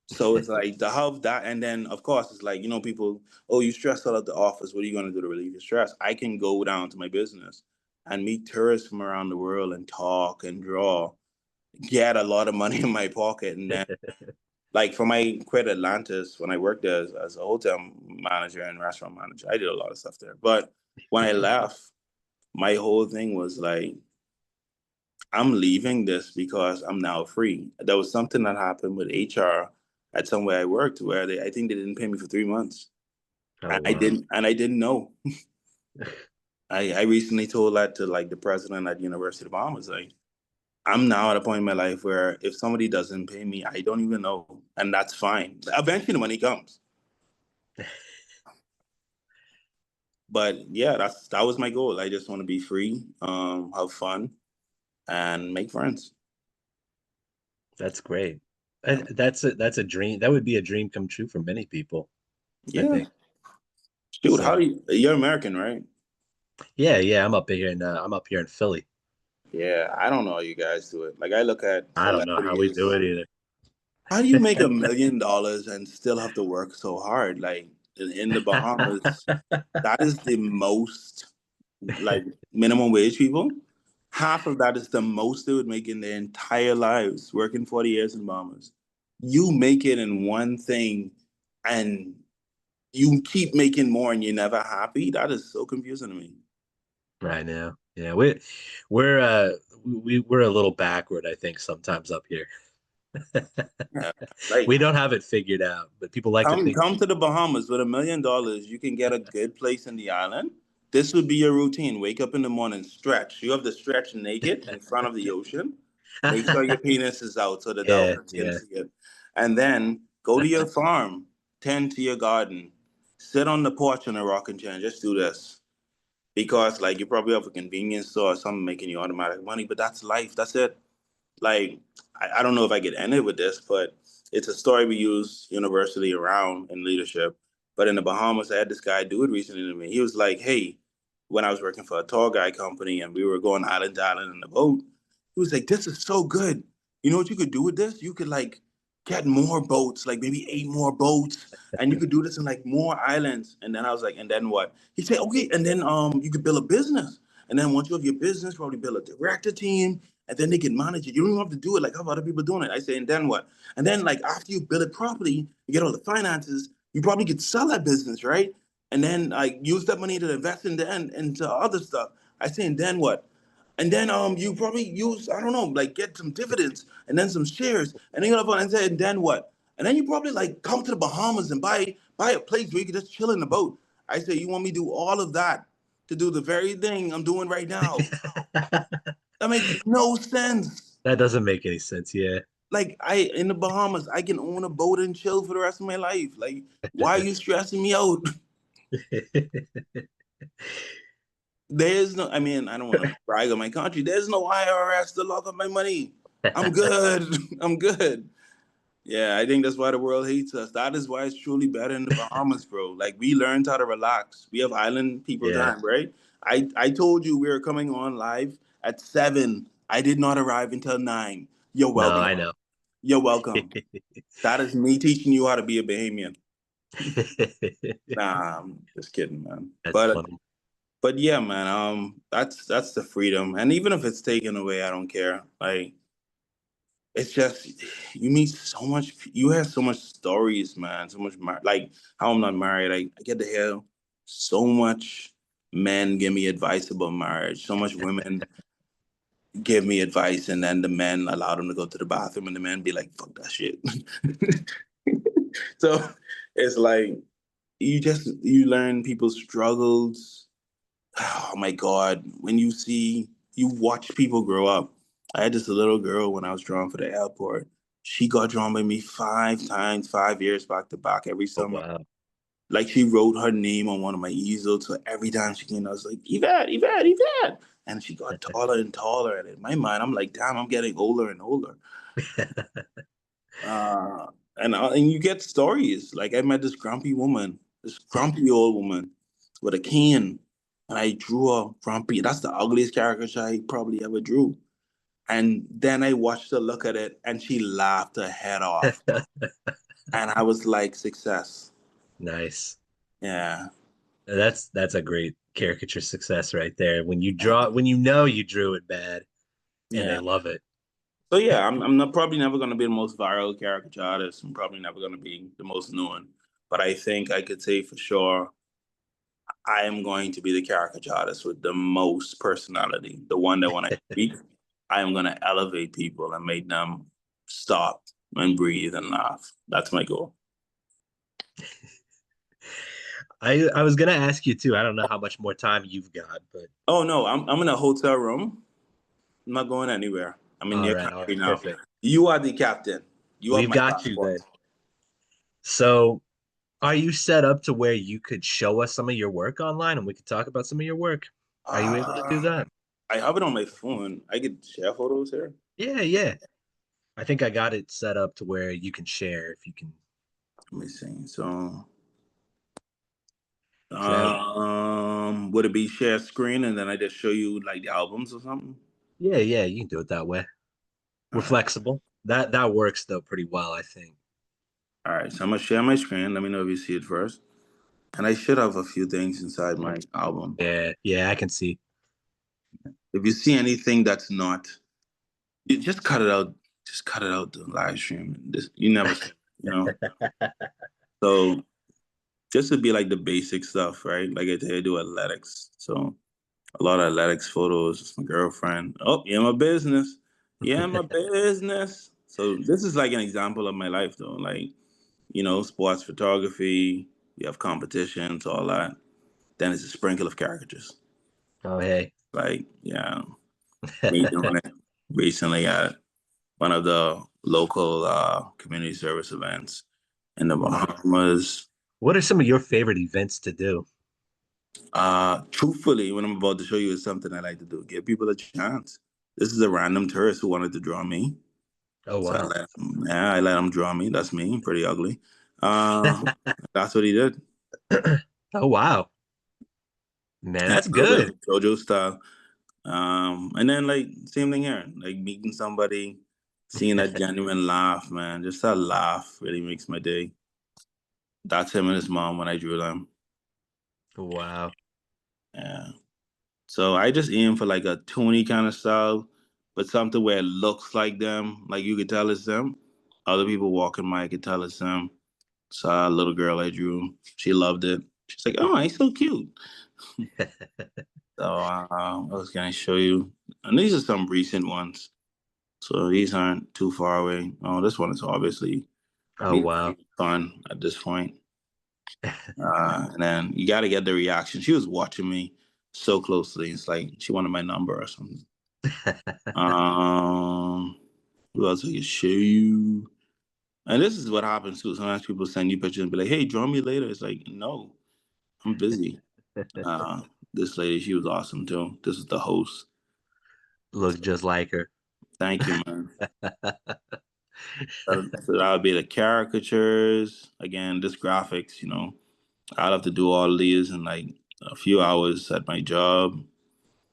So it's like to have that. And then, of course, it's like, people, oh, you stressed out at the office. What are you going to do to relieve your stress? I can go down to my business and meet tourists from around the world and talk and draw, get a lot of money in my pocket. And then, like, for my quit Atlantis, when I worked there as a hotel manager and restaurant manager, I did a lot of stuff there. But when I left, my whole thing was like, I'm leaving this because I'm now free. There was something that happened with HR at somewhere I worked where I think they didn't pay me for 3 months. Oh And I wow. didn't know. I recently told that to like the president at the University of Bahamas. Like, I'm now at a point in my life where if somebody doesn't pay me, I don't even know. And that's fine. Eventually the money comes. But yeah, that was my goal. I just want to be free, have fun, and make friends. That's great. Yeah. That's a dream. That would be a dream come true for many people, I Yeah. think. Shoot, So you're American, right? yeah, yeah. I'm up here in Philly. Yeah, I don't know how you guys do it. Like I look at I don't know how we do celebrities. it How do you make $1 million and still have to work so hard? Like in the Bahamas, either. that is the most like minimum wage people. Half of that is the most they would make in their entire lives working 40 years in Bahamas. You make it in one thing and you keep making more and you're never happy. That is so confusing to me. Right now. Yeah, we're a little backward, I think, sometimes up here. Yeah. Like We don't have it figured out, but people like to come think come we to the Bahamas with $1 million. You can get a good place in the island. This would be your routine. Wake up in the morning, stretch. You have to stretch naked in front of the ocean. Make sure your penis is out so the Yeah, dolphins can yeah. see it. And then go to your farm, tend to your garden, sit on the porch in a rocking chair and just do this. Because like you probably have a convenience store or something making you automatic money, but that's life. That's it. Like I don't know if I could end it with this, but it's a story we use universally around in leadership. But in the Bahamas, I had this guy do it recently to me. He was like, "Hey, when I was working for a tour guide company and we were going island to island in the boat, he was like, 'This is so good. you know what you could do with this? You could like get more boats, like maybe 8 more boats, and you could do this in like more islands. And then I was like, and then what? He said, okay, and then you could build a business. And then once you have your business, probably build a director team, and then they can manage it. You don't even have to do it like how other people doing it. I say, and then what? And then like after you build it properly, you get all the finances, you probably could sell that business, right? And then like use that money to invest in into other stuff. I say, and then what? And then you probably use, I don't know, like get some dividends and then some shares. And then you know and say, and then what? And then you probably like come to the Bahamas and buy a place where you can just chill in the boat. I say, you want me to do all of that to do the very thing I'm doing right now? That makes no sense. That doesn't make any sense. Yeah. Like I in the Bahamas, I can own a boat and chill for the rest of my life. Like, why are you stressing me out? There's no, I mean, I don't want to brag on my country. There's no IRS to lock up my money. I'm good. I'm good. Yeah, I think that's why the world hates us. That is why it's truly better in the Bahamas, bro. Like we learned how to relax. We have island people Yeah. time, right? I told you we were coming on live at 7. I did not arrive until 9. You're No, welcome. I know. You're welcome. That is me teaching you how to be a Bahamian. Nah, I'm just kidding, man. That's funny. But yeah, man, that's the freedom. And even if it's taken away, I don't care. Like it's just you meet so much, you have so much stories, man. So much like how I'm not married. I get to hear so much men give me advice about marriage. So much women give me advice, and then the men allow them to go to the bathroom, and the men be like, "Fuck that shit." So it's like you learn people's struggles. Oh my God, when you watch people grow up. I had this little girl when I was drawn for the airport. She got drawn by me 5 times, 5 years back to back every Oh, summer. wow. Like she wrote her name on one of my easels. So every time she came, I was like, Yvette, Yvette, Yvette. And she got taller and taller. And in my mind, I'm like, damn, I'm getting older and older. Uh, and you get stories. Like I met this grumpy woman, this grumpy old woman with a cane, and I drew a grumpy. That's the ugliest caricature I probably ever drew. And then I watched her look at it, and she laughed her head off. And I was like, success. Nice. Yeah. That's a great caricature success right there. When you draw, when you know you drew it bad and they Yeah. love it. So yeah, I'm not probably never gonna be the most viral caricature artist. I'm probably never gonna be the most known. But I think I could say for sure I am going to be the caricature artist with the most personality, the one that when I speak, I am going to elevate people and make them stop and breathe and laugh. That's my goal. I was gonna ask you too. I don't know how much more time you've got, but Oh no, I'm in a hotel room. I'm not going anywhere. I'm in your all country right, now. perfect. You are the captain. You have We've my got you passport. then. So are you set up to where you could show us some of your work online and we could talk about some of your work? Are you able to do Uh, that? I have it on my phone. I could share photos here. Yeah, yeah. I think I got it set up to where you can share if you can. Let me see. So, So would it be share screen and then I just show you like the albums or something? yeah, yeah, you can do it that way. All We're right. flexible. That works though pretty well, I think. All right, so I'm gonna share my screen. Let me know if you see it first. And I should have a few things inside my album. Yeah, yeah, I can see. If you see anything that's not, you just cut it out. Just cut it out the live stream. You never see, you know. So just to be like the basic stuff, right? Like I tell you, I do athletics. So a lot of athletics photos. My girlfriend. Oh, yeah, my business. Yeah, my business. So this is like an example of my life, though. Like sports photography. We have competitions, all that. Then it's a sprinkle of caricatures. Oh, hey. Like, yeah, me doing it recently at one of the local community service events in the Wow. Bahamas. What are some of your favorite events to do? Truthfully, what I'm about to show you is something I like to do. Give people a chance. This is a random tourist who wanted to draw me. Oh, So wow. I let him draw me. That's me, pretty ugly. Uh, that's what he did. Oh, wow. Man, Yeah, that's a little good. bit of JoJo style. And then like same thing here, like meeting somebody, Seeing that genuine laugh, man, just that laugh really makes my day. That's him and his mom when I drew them. Wow. Yeah. So I just aim for like a toony kind of style, but something where it looks like them, like you could tell it's them. Other people walking by, I could tell it's them. Saw a little girl I drew. She loved it. She's like, "Oh, he's so cute." So I was gonna show you, and these are some recent ones. So these aren't too far away. Oh, this one is obviously Oh needs to wow. be fun at this point. And then you got to get the reaction. She was watching me so closely. It's like she wanted my number or something. Um, who else I can show you? And this is what happens too. Sometimes people send you pictures and be like, "Hey, draw me later." It's like, no, I'm busy. Uh, this lady, she was awesome too. This is the host. Looks just like her. Thank you, man. So that would be the caricatures. Again, this graphics, I'll have to do all these in like a few hours at my job.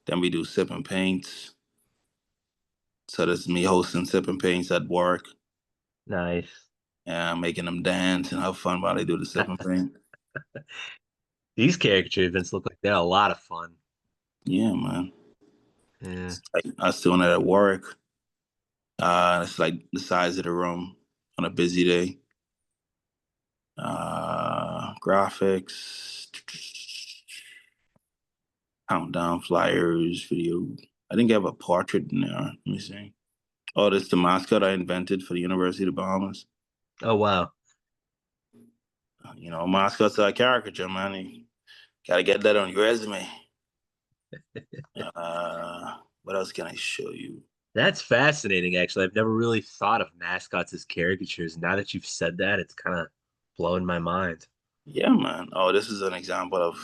Then we do sip and paints. So this is me hosting sip and paints at work. Nice. Yeah, making them dance and have fun while they do the sip and paint. These caricature events look like they're a lot of fun. Yeah, man. Yeah. Like, I was doing it at work. It's like the size of the room on a busy day. Graphics, countdown flyers, video. I think I have a portrait in there. Let me see. Oh, this is the mascot I invented for the University of the Bahamas. Oh wow. Mascots are a caricature, man. You gotta get that on your resume. What else can I show you? That's fascinating, actually. I've never really thought of mascots as caricatures. Now that you've said that, it's kind of blowing my mind. Yeah, man. Oh, this is an example of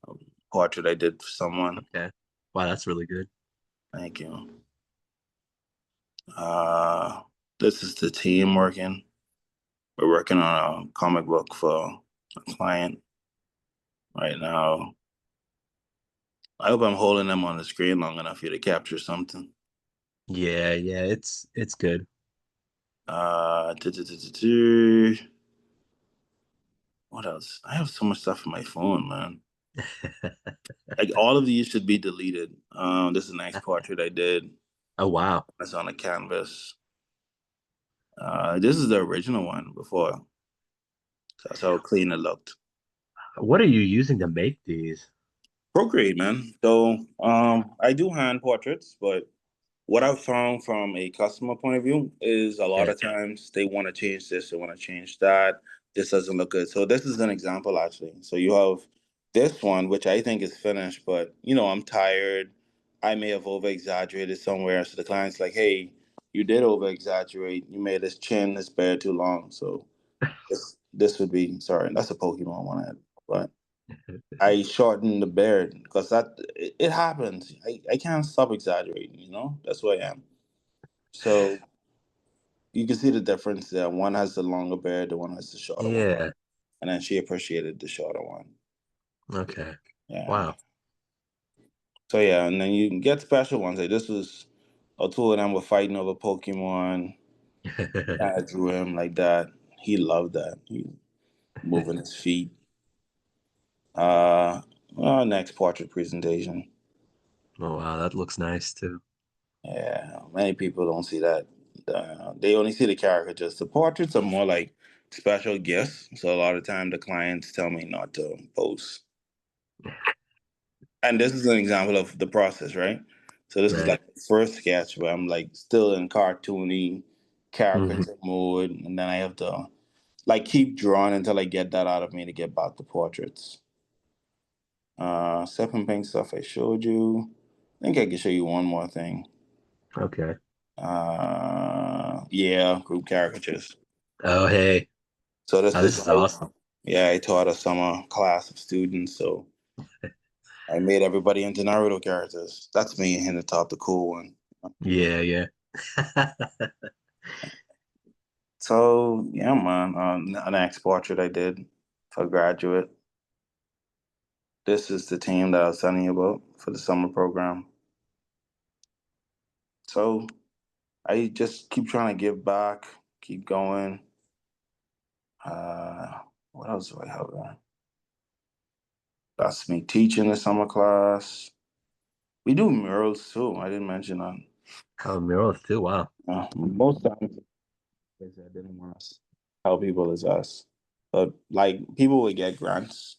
a portrait I did for someone. Okay. Wow, that's really good. Thank you. Uh, this is the team working. We're working on a comic book for a client right now. I hope I'm holding them on the screen long enough for you to capture something. Yeah, yeah, it's good. Uh, duh, duh, duh, duh, duh. What else? I have so much stuff on my phone, man. Like all of these should be deleted. This is the next portrait I did. Oh wow. That's on a canvas. This is the original one before. So that's how clean it looked. What are you using to make these? Procreate, man. So I do hand portraits, but what I've found from a customer point of view is a lot Okay. of times they want to change this, they want to change that. This doesn't look good. So this is an example actually. So you have this one, which I think is finished, but I'm tired. I may have over exaggerated somewhere. So the client's like, hey, you did over exaggerate. You made his chin, his beard too long. So this would be sorry, that's a Pokemon one, but I shortened the beard because it happens. I can't stop exaggerating, That's who I am. So you can see the difference there. One has the longer beard, the one has the shorter one. Yeah. And then she appreciated the shorter one. Okay. Yeah. Wow. So yeah, and then you can get special ones. Like this was two of them were fighting over Pokemon. I drew him like that. He loved that. He moving his feet. Uh Next portrait presentation. Oh wow, that looks nice too. Yeah, many people don't see that. They only see the caricatures. The portraits are more like special gifts. So a lot of time the clients tell me not to post. And this is an example of the process, right? So this is Right. like the first sketch where I'm like still in cartoony Hmm. caricature mode, and then I have to like keep drawing until I get that out of me to get back to portraits. Step pink stuff I showed you. I think I can show you one more thing. Okay. Yeah, group caricatures. Oh hey. So this Oh, this is is awesome. yeah, I taught a summer class of students, so I made everybody into Naruto characters. That's me in the top, the cool one. Yeah, yeah. So yeah, man. An next portrait I did for graduate. This is the team that I was telling you about for the summer program. So I just keep trying to give back, keep going. What else do I have there? That's me teaching the summer class. We do murals too. I didn't mention that. Oh, murals too. Wow. Most times, like I said, I didn't want to help people as us, but like people would get grants,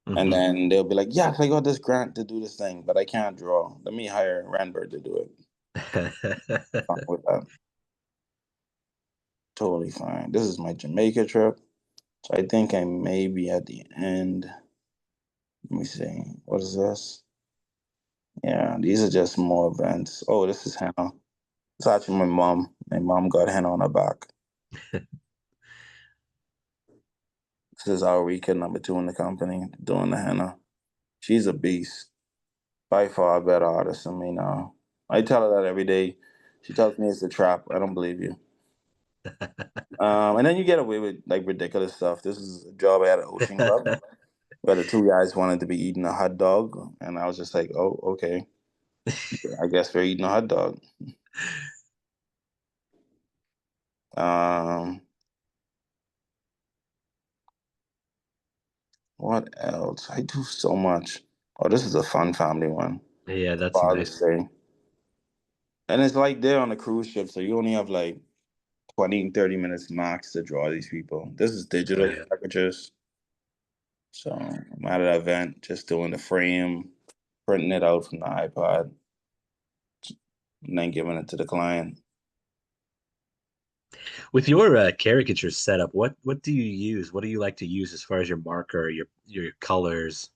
and Hmm. then they'll be like, "Yes, I got this grant to do this thing, but I can't draw. Let me hire Renbert to do it." Fine with that. Totally fine. This is my Jamaica trip, so I think I may be at the end. Let me see. What is this? Yeah, these are just more events. Oh, this is henna. It's actually my mom. My mom got henna on her back. This is our weekend number 2 in the company doing the henna. She's a beast. By far a better artist than me now. I tell her that every day. She tells me it's a trap. I don't believe you. And then you get away with like ridiculous stuff. This is a job I had at Ocean Club where the 2 guys wanted to be eating a hot dog, and I was just like, "Oh, okay. I guess we're eating a hot dog." Um, what else? I do so much. Oh, this is a fun family one. Yeah, that's nice. Father's Day. And it's like they're on a cruise ship, so you only have like 20, 30 minutes max to draw these people. This is Oh, digital yeah. caricatures. So I'm at an event, just doing the frame, printing it out from the iPod, and then giving it to the client. With your caricature setup, what do you use? What do you like to use as far as your marker, your colors?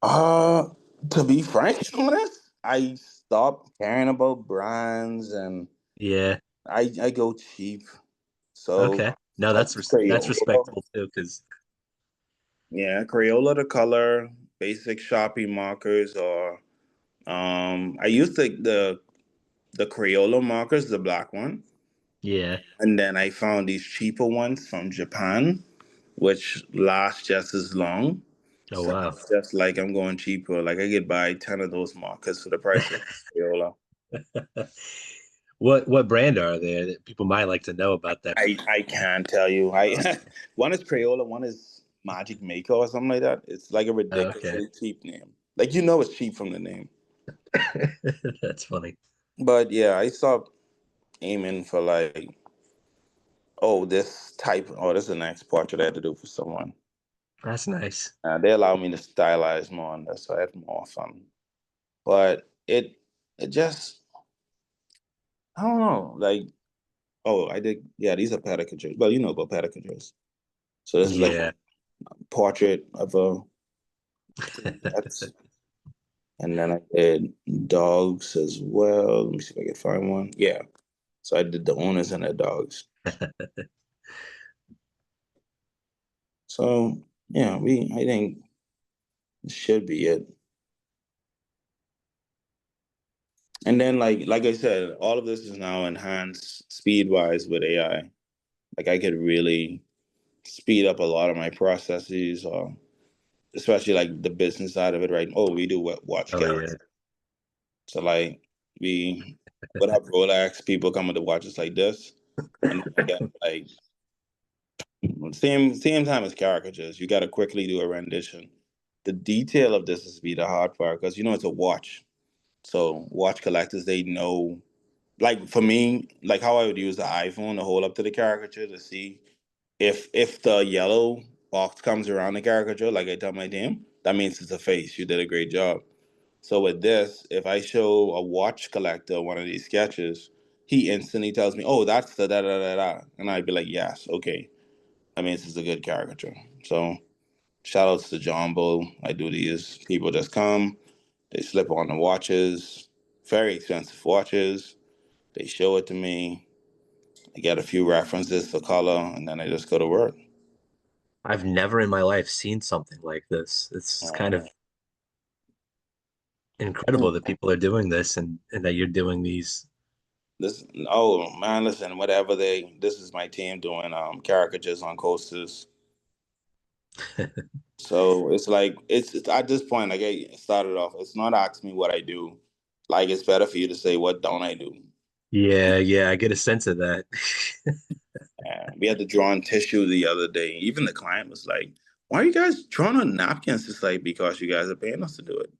Uh, to be frank honest, I stopped caring about brands and Yeah. I go cheap. So Okay. No, I use that's Crayola. respectable too, because Yeah, Crayola the color, basic Sharpie markers, or I use the Crayola markers, the black one. yeah. And then I found these cheaper ones from Japan, which last just as long. Oh So wow. it's just like I'm going cheaper. Like I could buy 10 of those markers for the price of Crayola. What brand are there that people might like to know about that? I can't tell you. I one is Crayola, one is Magic Maker or something like that. It's like a Okay. ridiculously cheap name. Like you know it's cheap from the name. That's funny. But yeah, I stopped aiming for like, oh, this type, oh, this is the next portrait I had to do for someone. That's nice. They allow me to stylize more on this, so I had more fun. But it just I don't know. Like, oh, I did. Yeah, these are caricatures. Well, you know about caricatures. So this is like Yeah. a portrait of a pet, and then I did dogs as well. Let me see if I can find one. Yeah. So I did the owners and their dogs. So yeah, we I think it should be it. And then like I said, all of this is now enhanced speed wise with AI. Like I could really speed up a lot of my processes, or especially like the business side of it, right? Oh, we do watch Oh yeah. carriage. So like we would have Rolex people coming to watch us like this. And then I get like same time as caricatures. You gotta quickly do a rendition. The detail of this is be the hard part because you know it's a watch. So watch collectors, they know, like for me, like how I would use the iPhone to hold up to the caricature to see if the yellow box comes around the caricature, like I tell my team, that means it's a face. You did a great job. So with this, if I show a watch collector one of these sketches, he instantly tells me, "Oh, that's the da da da da," and I'd be like, "Yes, okay, that means it's a good caricature." So shout outs to John Bull. I do these. People just come, they slip on the watches, very expensive watches. They show it to me. I get a few references for color, and then I just go to work. I've never in my life seen something like this. It's kind Uh, of incredible that people are doing this and that you're doing these. this oh man, listen, whatever this is my team doing caricatures on coasters. So it's like it's at this point, like I started off, it's not ask me what I do. Like it's better for you to say what don't I do. Yeah, I get a sense of that. We had to draw on tissue the other day. Even the client was like, "Why are you guys drawing on napkins?" It's like, because you guys are paying us to do it.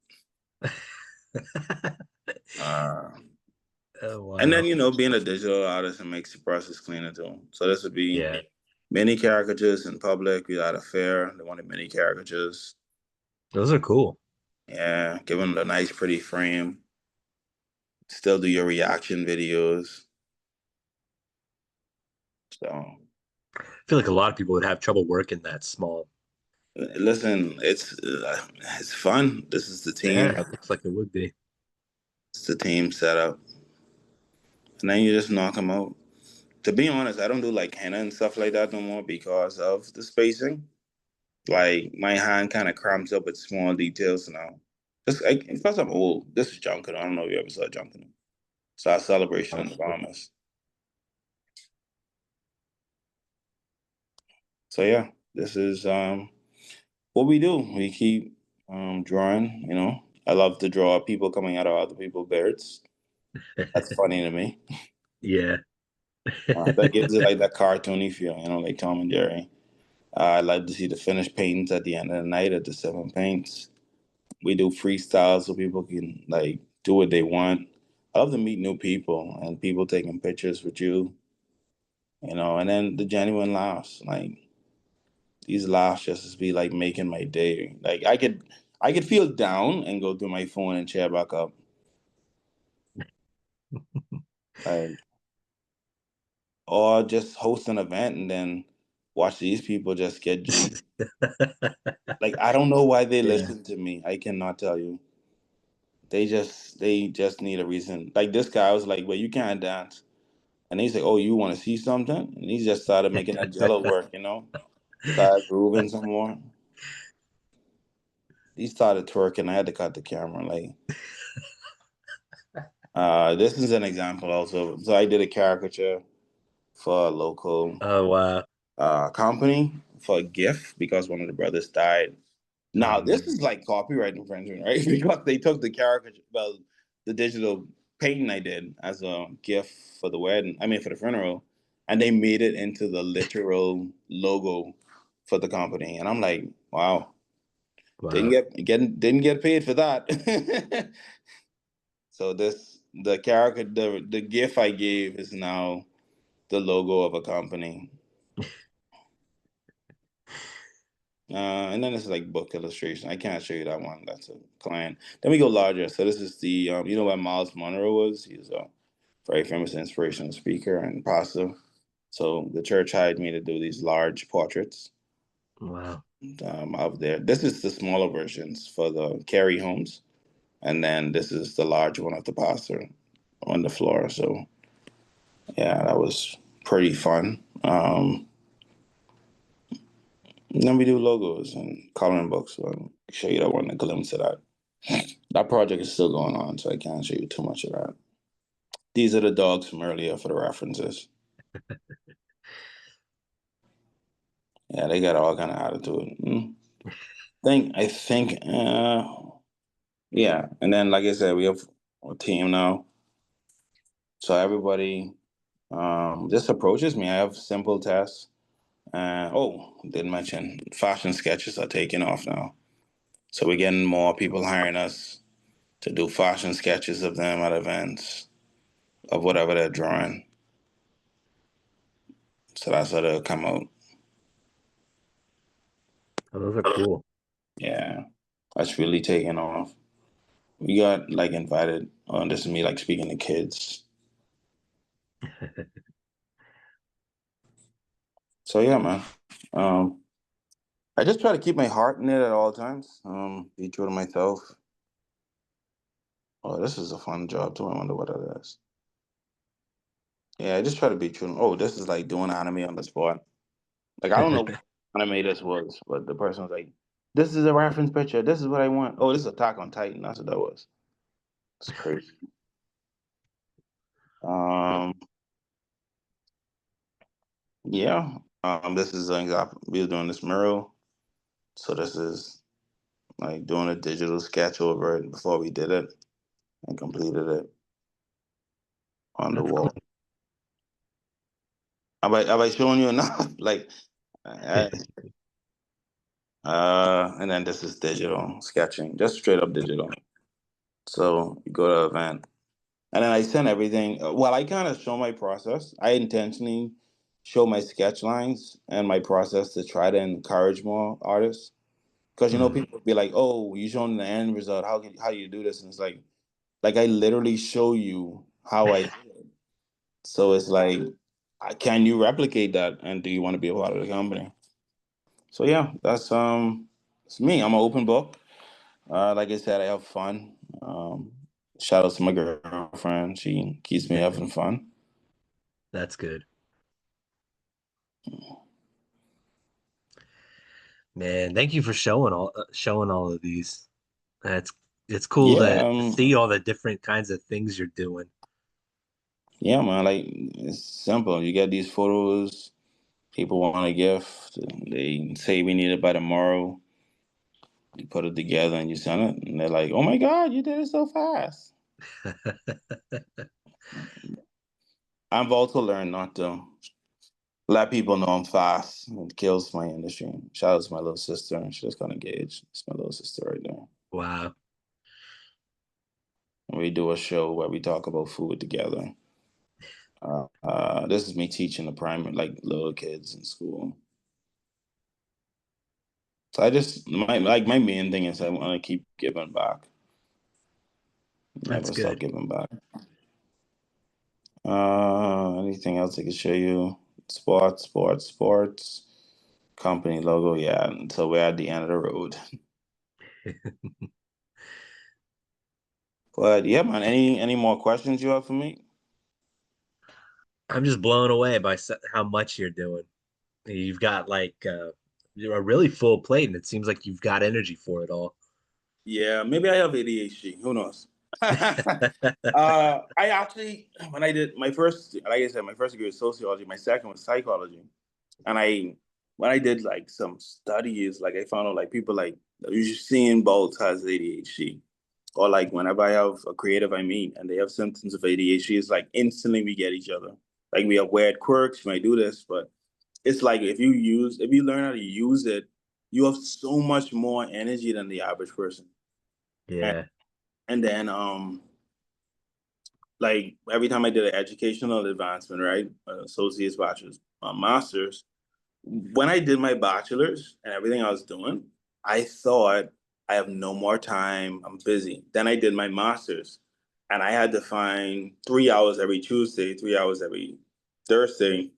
Uh, Oh and then, wow. being a digital artist, it makes the process cleaner too. So this would be Yeah, mini caricatures in public. We had a fair. They wanted mini caricatures. those are cool. Yeah, give them a nice, pretty frame. Still do your reaction videos. So I feel like a lot of people would have trouble working that small. listen, it's fun. This is the team. Yeah, it looks like it would be. It's the team setup, and then you just knock them out. To be honest, I don't do like henna and stuff like that no more because of the spacing. Like my hand kind of cramps up with small details now. Plus I'm old. This is Junkin. I don't know if you ever saw Junkin. It's our celebration in the Bahamas. So yeah, this is what we do. We keep drawing. I love to draw people coming out of other people's beards. That's funny to me. Yeah. That gives it like that cartoony feel, like Tom and Jerry. I like to see the finished paintings at the end of the night at the seven paints. We do freestyles so people can like do what they want. I love to meet new people and people taking pictures with you, and then the genuine laughs. Like these laughs just be like making my day. Like I could feel down and go through my phone and cheer back up. Like, or just host an event and then watch these people just get G. Like I don't know why they Yeah. listen to me. I cannot tell you. They just need a reason. Like this guy was like, "Well, you can't dance," and he's like, "Oh, you want to see something?" And he just started making that jello work. Started grooving some more. He started twerking. I had to cut the camera. Like, this is an example also. So I did a caricature for a local Oh wow. company for a gift because one of the brothers died. Now, this Mm. is like copyright infringement, right? Because they took the caricature, well, the digital painting I did as a gift for the wedding, I mean, for the funeral, and they made it into the literal logo for the company. And I'm like, wow, Wow. didn't get paid for that. So the character, the gift I gave is now the logo of a company. And then it's like book illustration. I can't show you that one. That's a client. Then we go larger. So this is the what Miles Monroe was. He's a very famous inspirational speaker and pastor. So the church hired me to do these large portraits Wow. of there. This is the smaller versions for the carry homes, and then this is the large one of the pastor on the floor. So yeah, that was pretty fun. Then we do logos and coloring books. So I'll show you that one, a glimpse of that. That project is still going on, so I can't show you too much of that. These are the dogs from earlier for the references. Yeah, they got all kind of attitude. I think, yeah. And then, like I said, we have a team now, so everybody just approaches me. I have simple tasks. Didn't mention fashion sketches are taking off now, so we're getting more people hiring us to do fashion sketches of them at events of whatever they're drawing. So that's how they'll come out. Oh, those are cool. Yeah, that's really taking off. We got like invited. This is me like speaking to kids. So yeah, man. Um, I just try to keep my heart in it at all times. Be true to myself. Oh, this is a fun job too. I wonder what it is. Yeah, I just try to be true. Oh, this is like doing anime on the spot. Like I don't know what anime this was, but the person was like, "This is a reference picture. This is what I want." Oh, this is Attack on Titan. That's what that was. It's crazy. Um, yeah. This is an example. We were doing this mural, so this is like doing a digital sketch over it before we did it and completed it. on the That's wall. cool. Have I shown you enough? Like, uh, and then this is digital sketching, just straight up digital. So you go to event, and then I send everything. Well, I kind of show my process. I intentionally show my sketch lines and my process to try to encourage more artists. Because Mhm. people be like, "Oh, you showing the end result. How do you do this?" And it's like I literally show you how I do it. So it's like, can you replicate that? And do you want to be a part of the company? So yeah, it's me. I'm an open book. Like I said, I have fun. Shout out to my girlfriend. She keeps me having fun. That's good. Man, thank you for showing all of these. That's it's cool Yeah, to see all the different kinds of things you're doing. yeah, man. Like it's simple. You get these photos. People want a gift. They say we need it by tomorrow. You put it together and you send it, and they're like, "Oh my God, you did it so fast." I've also learned not to let people know I'm fast. It kills my industry. Shout out to my little sister. She just got engaged. It's my little sister right there. Wow. And we do a show where we talk about food together. This is me teaching the primary, like little kids in school. So I just my main thing is I want to keep giving back. That's Never stop good. giving back. Anything else I can show you? Sports. Company logo, yeah. Until we're at the end of the road. But yeah, man. Any more questions you have for me? I'm just blown away by how much you're doing. You've got like you're a really full plate, and it seems like you've got energy for it all. Yeah, maybe I have ADHD. Who knows? I actually, when I did my first, like I said, my first degree was sociology. My second was psychology, and when I did like some studies, like I found out like people like Usain Bolt has ADHD, or like whenever I have a creative I meet and they have symptoms of ADHD, it's like instantly we get each other. Like we have weird quirks, we might do this, but it's like if you learn how to use it, you have so much more energy than the average person. And, Yeah. and then like every time I did an educational advancement, right? Associate's, bachelor's, master's. When I did my bachelor's and everything I was doing, I thought I have no more time. I'm busy. Then I did my master's, and I had to find 3 hours every Tuesday, 3 hours every Thursday,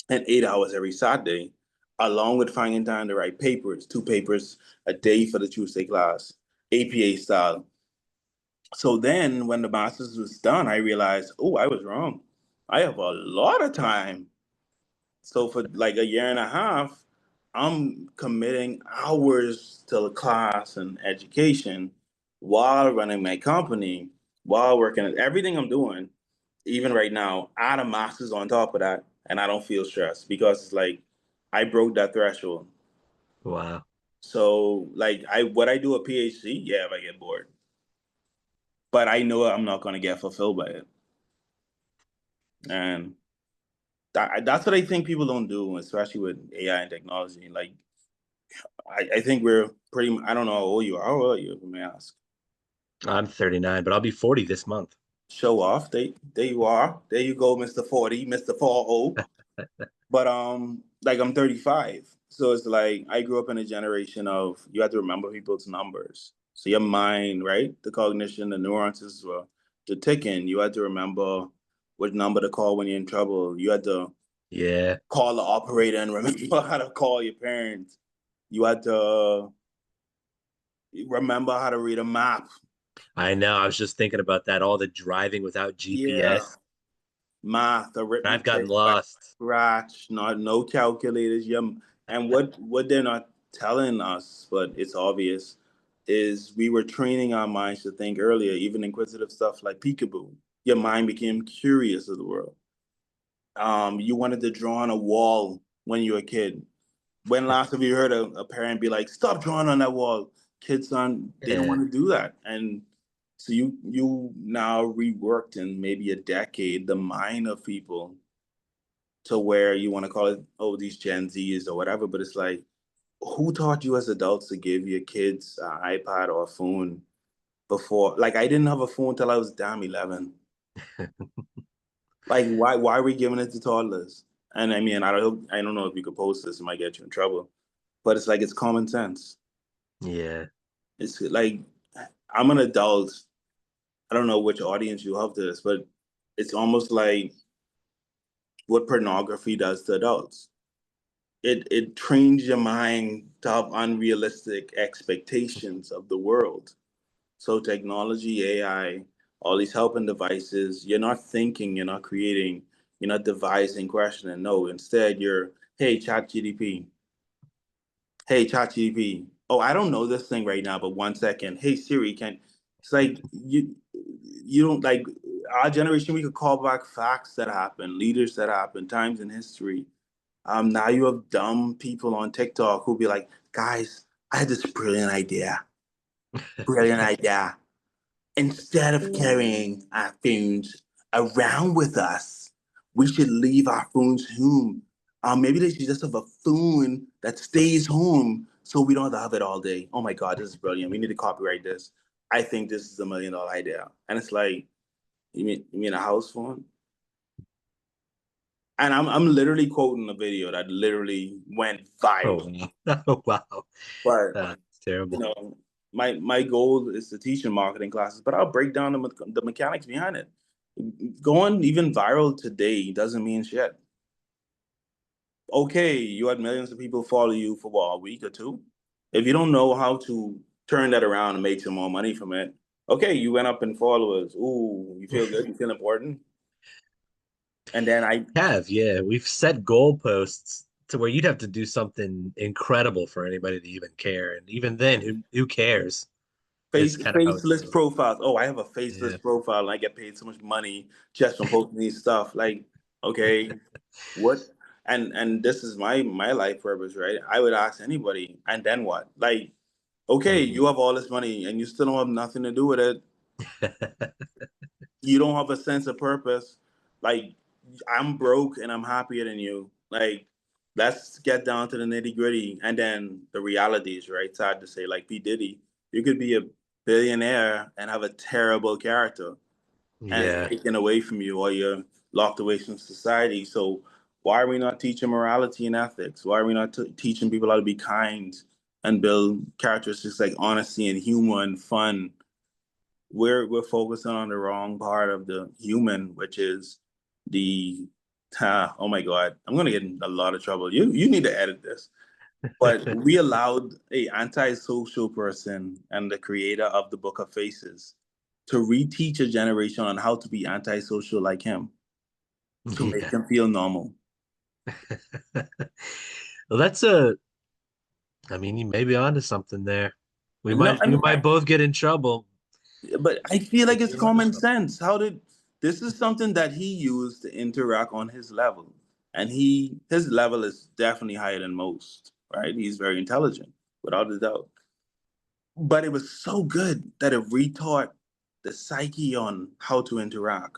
and 8 hours every Saturday, along with finding time to write papers, 2 papers a day for the Tuesday class, APA style. So then when the master's was done, I realized, oh, I was wrong. I have a lot of time. So for like a year and a half, I'm committing hours to the class and education while running my company, while working at everything I'm doing, even right now, add a master's on top of that, and I don't feel stressed because it's like I broke that threshold. Wow. So like I would I do a PhD? Yeah, if I get bored. But I know I'm not gonna get fulfilled by it. And that's what I think people don't do, especially with AI and technology. Like I think we're pretty. I don't know how old you are. How old are you? If I may ask. I'm 39, but I'll be 40 this month. Show off. There you are. There you go, Mr. 40, Mr. 40. But like I'm 35. So it's like I grew up in a generation of you have to remember people's numbers. So your mind, right? The cognition, the nuances were the ticking. You had to remember what number to call when you're in trouble. You had to Yeah. call the operator and remember how to call your parents. You had to remember how to read a map. I know. I was just thinking about that, all the driving without Yeah, GPS. math, I've gotten arithmetic, by lost. scratch, not no calculators. Yeah, and what they're not telling us, but it's obvious, is we were training our minds to think earlier, even inquisitive stuff like peekaboo. Your mind became curious of the world. You wanted to draw on a wall when you were a kid. When last have you heard a parent be like, "Stop drawing on that wall"? Kids on they don't Yeah. want to do that, and So you now reworked in maybe a decade the mind of people to where you want to call it, oh, these Gen Zs or whatever, but it's like, who taught you as adults to give your kids an iPad or a phone before? Like, I didn't have a phone till I was damn 11. Like, why are we giving it to toddlers? And I mean, I don't know if you could post this, it might get you in trouble, but it's like it's common sense. Yeah. It's like I'm an adult. I don't know which audience you have to this, but it's almost like what pornography does to adults. It trains your mind to have unrealistic expectations of the world. So technology, AI, all these helping devices, you're not thinking, you're not creating, you're not devising, questioning. No, instead you're, hey, chat GDP. Hey, chat GDP. Oh, I don't know this thing right now, but 1 second. Hey Siri, can it's like you don't like our generation, we could call back facts that happen, leaders that happen, times in history. Now you have dumb people on TikTok who'll be like, guys, I had this brilliant idea. Brilliant idea. Instead of carrying our phones around with us, we should leave our phones home. Maybe they should just have a phone that stays home so we don't have to have it all day. Oh my God, this is brilliant. We need to copyright this. I think this is $1 million idea. And it's like, you mean a house phone? And I'm literally quoting a video that literally went Oh, viral. wow. Oh, wow. But That's you terrible. know, my goal is to teach in marketing classes, but I'll break down the mechanics behind it. Going even viral today doesn't mean shit. Okay, you had millions of people follow you for what, a week or two? If you don't know how to turn that around and make some more money from it, okay, you went up in followers. Ooh, you feel good, you feel important. And then I Yeah. We've set goalposts to where you'd have to do something incredible for anybody to even care. And even then, who cares? Is kind of how it faceless feels. profiles. Oh, I have a Yeah. faceless profile and I get paid so much money just from posting these stuff. Like, okay, what? And this is my life purpose, right? I would ask anybody, and then what? Like, okay, Mhm. you have all this money and you still don't have nothing to do with it. You don't have a sense of purpose. Like, I'm broke and I'm happier than you. Like, let's get down to the nitty gritty. And then the realities, right? Sad to say, like P. Diddy, you could be a billionaire and have a terrible character and it's Yeah. taken away from you or you're locked away from society. So why are we not teaching morality and ethics? Why are we not teaching people how to be kind and build characteristics like honesty and humor and fun? We're focusing on the wrong part of the human, which is the oh my God, I'm gonna get in a lot of trouble. You need to edit this. But we allowed a antisocial person and the creator of the Book of Faces to reteach a generation on how to be antisocial like him, to make Yeah. them feel normal. Well, I mean, you may be onto something there. No, We might both get in trouble. but I feel like Maybe it's you're onto common something. sense. How did this is something that he used to interact on his level, and his level is definitely higher than most. Right? He's very intelligent, without a doubt. But it was so good that it retaught the psyche on how to interact,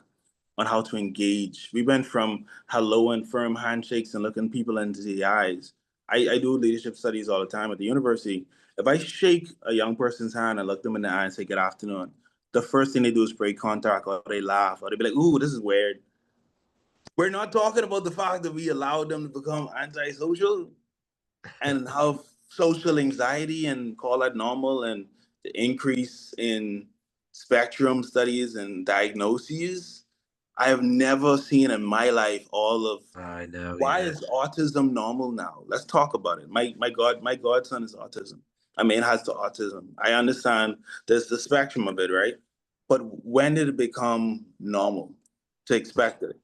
on how to engage. We went from hello and firm handshakes and looking people into the eyes. I do leadership studies all the time at the university. If I shake a young person's hand and look them in the eye and say good afternoon, the first thing they do is break contact or they laugh or they be like, ooh, this is weird. We're not talking about the fact that we allowed them to become antisocial and have social anxiety and call that normal and the increase in spectrum studies and diagnoses. I have never seen in my life all of I know, why yeah. is autism normal now? Let's talk about it. My godson is autism. I mean, has the autism. I understand there's the spectrum of it, right? But when did it become normal to expect it?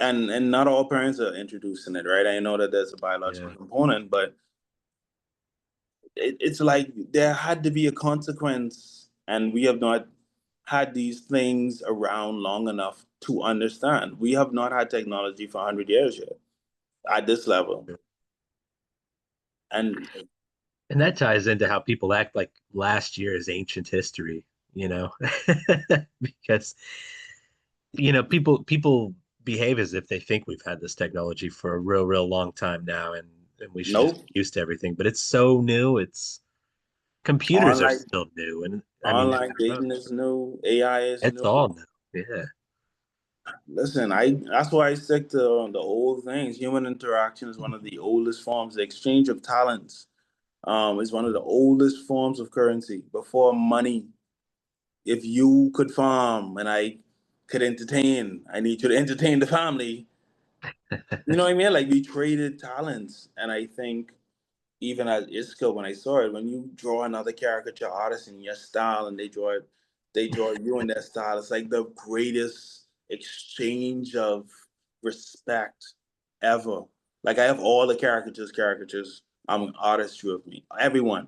And not all parents are introducing it, right? I know that there's a biological Yeah. component, but it's like there had to be a consequence, and we have not had these things around long enough to understand. We have not had technology for 100 years yet at this level. And And that ties into how people act like last year is ancient history, you know, because people behave as if they think we've had this technology for a real long time now, and we should just Nope. get used to everything. But it's so new. It's computers are Online still new, and I mean, online dating is new. AI is it's new. all new. Yeah. Listen, that's why I stick to the old things. Human interaction is one of the oldest forms. The exchange of talents is one of the oldest forms of currency. Before money, if you could farm and I could entertain, I need you to entertain the family. You know what I mean? Like we traded talents, and I think even at ISCO when I saw it, when you draw another caricature artist in your style and they draw you in their style, it's like the greatest exchange of respect ever. Like I have all the caricatures. I'm an artist with me. Everyone.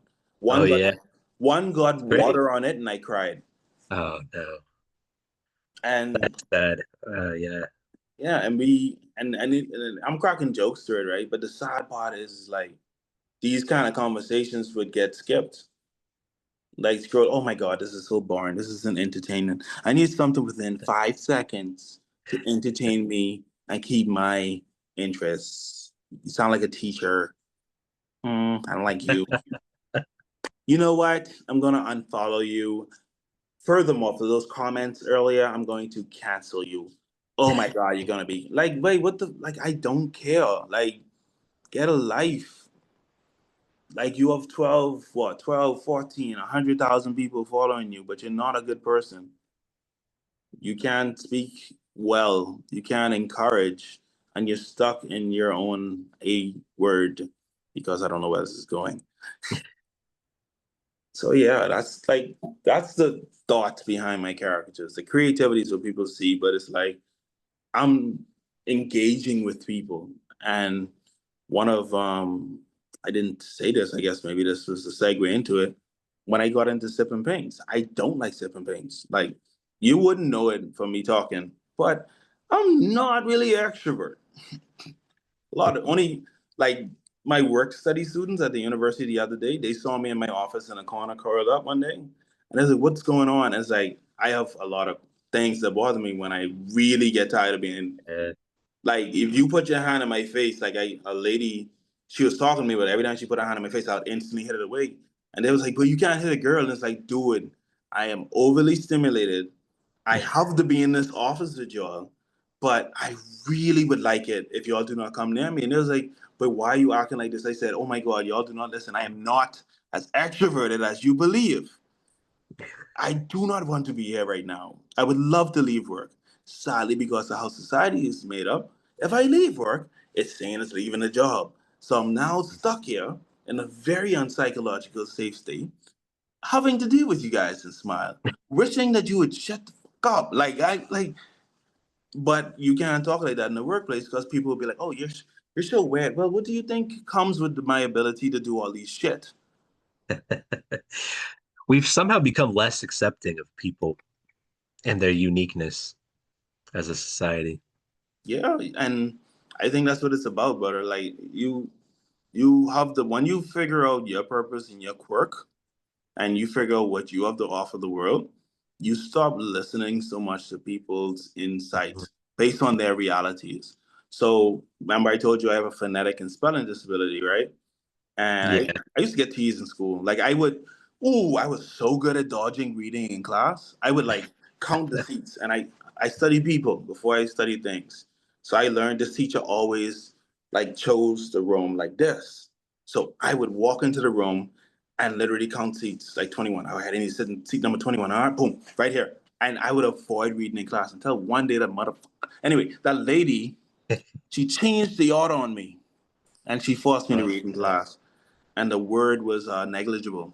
Oh One got yeah, one got it's great. water on it and I cried. Oh no, And that's sad. Yeah. yeah, and I'm cracking jokes to it, right? But the sad part is like these kind of conversations would get skipped. Like scroll, oh my God, this is so boring. This isn't entertaining. I need something within 5 seconds to entertain me and keep my interests. You sound like a teacher. I don't like you. You know what? I'm gonna unfollow you. Furthermore, for those comments earlier, I'm going to cancel you. Oh my God, you're gonna be like, wait, what the like I don't care. Like, get a life. Like you have 12, what, 12, 14, 100,000 people following you, but you're not a good person. You can't speak well, you can't encourage, and you're stuck in your own A word because I don't know where this is going. So yeah, that's the thought behind my caricatures. The creativity is what people see, but it's like I'm engaging with people. And one of I didn't say this, I guess maybe this was the segue into it. When I got into sipping paints, I don't like sipping paints. Like you wouldn't know it from me talking, but I'm not really an extrovert. A lot of only like my work study students at the university the other day, they saw me in my office in a corner curled up one day. And I was like, what's going on? And it's like I have a lot of things that bother me when I really get tired of being Uh, like if you put your hand in my face, like a lady, she was talking to me, but every time she put her hand in my face, I would instantly hit it away. And they was like, but you can't hit a girl. And it's like, dude, I am overly stimulated. I have to be in this office with y'all, but I really would like it if y'all do not come near me. And it was like, but why are you acting like this? I said, oh my God, y'all do not listen. I am not as extroverted as you believe. I do not want to be here right now. I would love to leave work. Sadly, because of how society is made up, if I leave work, it's saying it's leaving a job. So I'm now stuck here in a very unpsychological safe state, having to deal with you guys and smile, wishing that you would shut the fuck up. But you can't talk like that in the workplace because people will be like, "Oh, you're so weird." Well, what do you think comes with my ability to do all these shit? we've somehow become less accepting of people and their uniqueness as a society. Yeah, and I think that's what it's about, brother. Like you have the when you figure out your purpose and your quirk, and you figure out what you have to offer the world, you stop listening so much to people's insight based on their realities. So remember, I told you I have a phonetic and spelling disability, right? And Yeah. I used to get teased in school. I was so good at dodging reading in class. I would like count the seats, and I study people before I study things. So I learned this teacher always like chose the room like this. So I would walk into the room and literally count seats like 21. Oh, I had any sit in seat number 21. All right, boom, right here. And I would avoid reading in class until one day that motherfucker. Anyway, that lady, she changed the order on me and she forced me to Oh, read in no. class, and the word was negligible,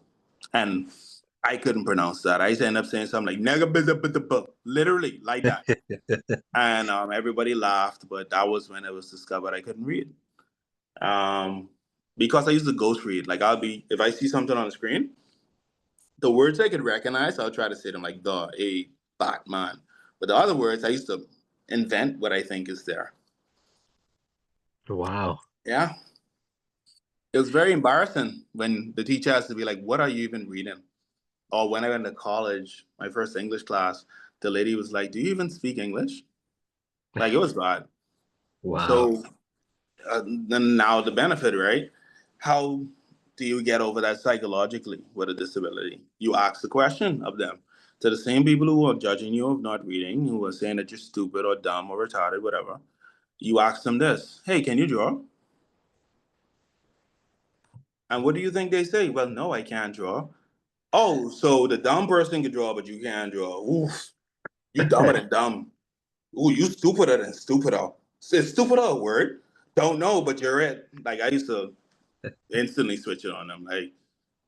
and I couldn't pronounce that. I ended up saying something like "negligible," literally like that, and everybody laughed. But that was when it was discovered I couldn't read, um, because I used to ghost read. Like I'll be if I see something on the screen, the words I could recognize, I'll try to say them like the, a, Batman. But the other words, I used to invent what I think is there. Wow. Yeah. It was very embarrassing when the teacher has to be like, "What are you even reading?" Or when I went to college, my first English class, the lady was like, "Do you even speak English?" Like it was bad. Wow. So then now the benefit, right? How do you get over that psychologically with a disability? You ask the question of them. To the same people who are judging you of not reading, who are saying that you're stupid or dumb or retarded, whatever, you ask them this: "Hey, can you draw?" And what do you think they say? "Well, no, I can't draw." "Oh, so the dumb person can draw, but you can't draw. Oof, you dumber than dumb. Ooh, you stupider than stupider. Is stupider a word? Don't know, but you're it." Like I used to instantly switch it on them. Like,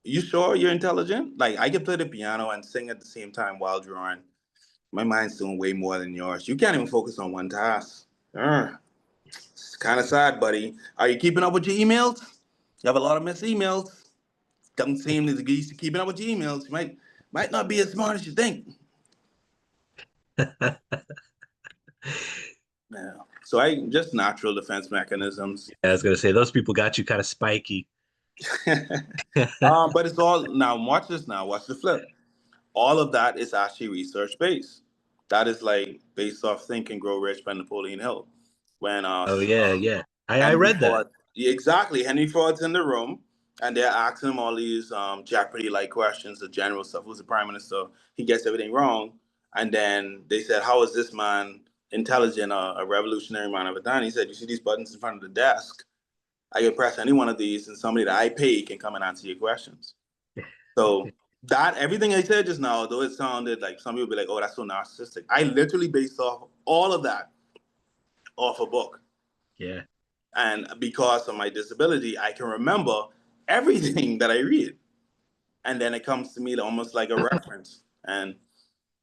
you sure you're intelligent? Like I can play the piano and sing at the same time while drawing. My mind's doing way more than yours. You can't even focus on one task. It's kind of sad, buddy. Are you keeping up with your emails? You have a lot of missed emails. Don't seem to be keeping up with your emails. You might not be as smart as you think. Yeah. So I just natural defense mechanisms. I was gonna say those people got you kind of spiky. But it's all now. Watch this now. Watch the flip. All of that is actually research based. That is like based off Think and Grow Rich by Napoleon Hill. When Oh yeah, yeah. I Henry read that. Ford, yeah, exactly, Henry Ford's in the room, and they're asking him all these Jeopardy like questions, the general stuff. Who's the prime minister? He gets everything wrong, and then they said, "How is this man intelligent, a revolutionary man of a time?" He said, "You see these buttons in front of the desk? I can press any one of these, and somebody that I pay can come and answer your questions." So that everything I said just now, though it sounded like some people be like, "Oh, that's so narcissistic," I literally based off all of that off a book. Yeah. And because of my disability, I can remember everything that I read. And then it comes to me almost like a reference. And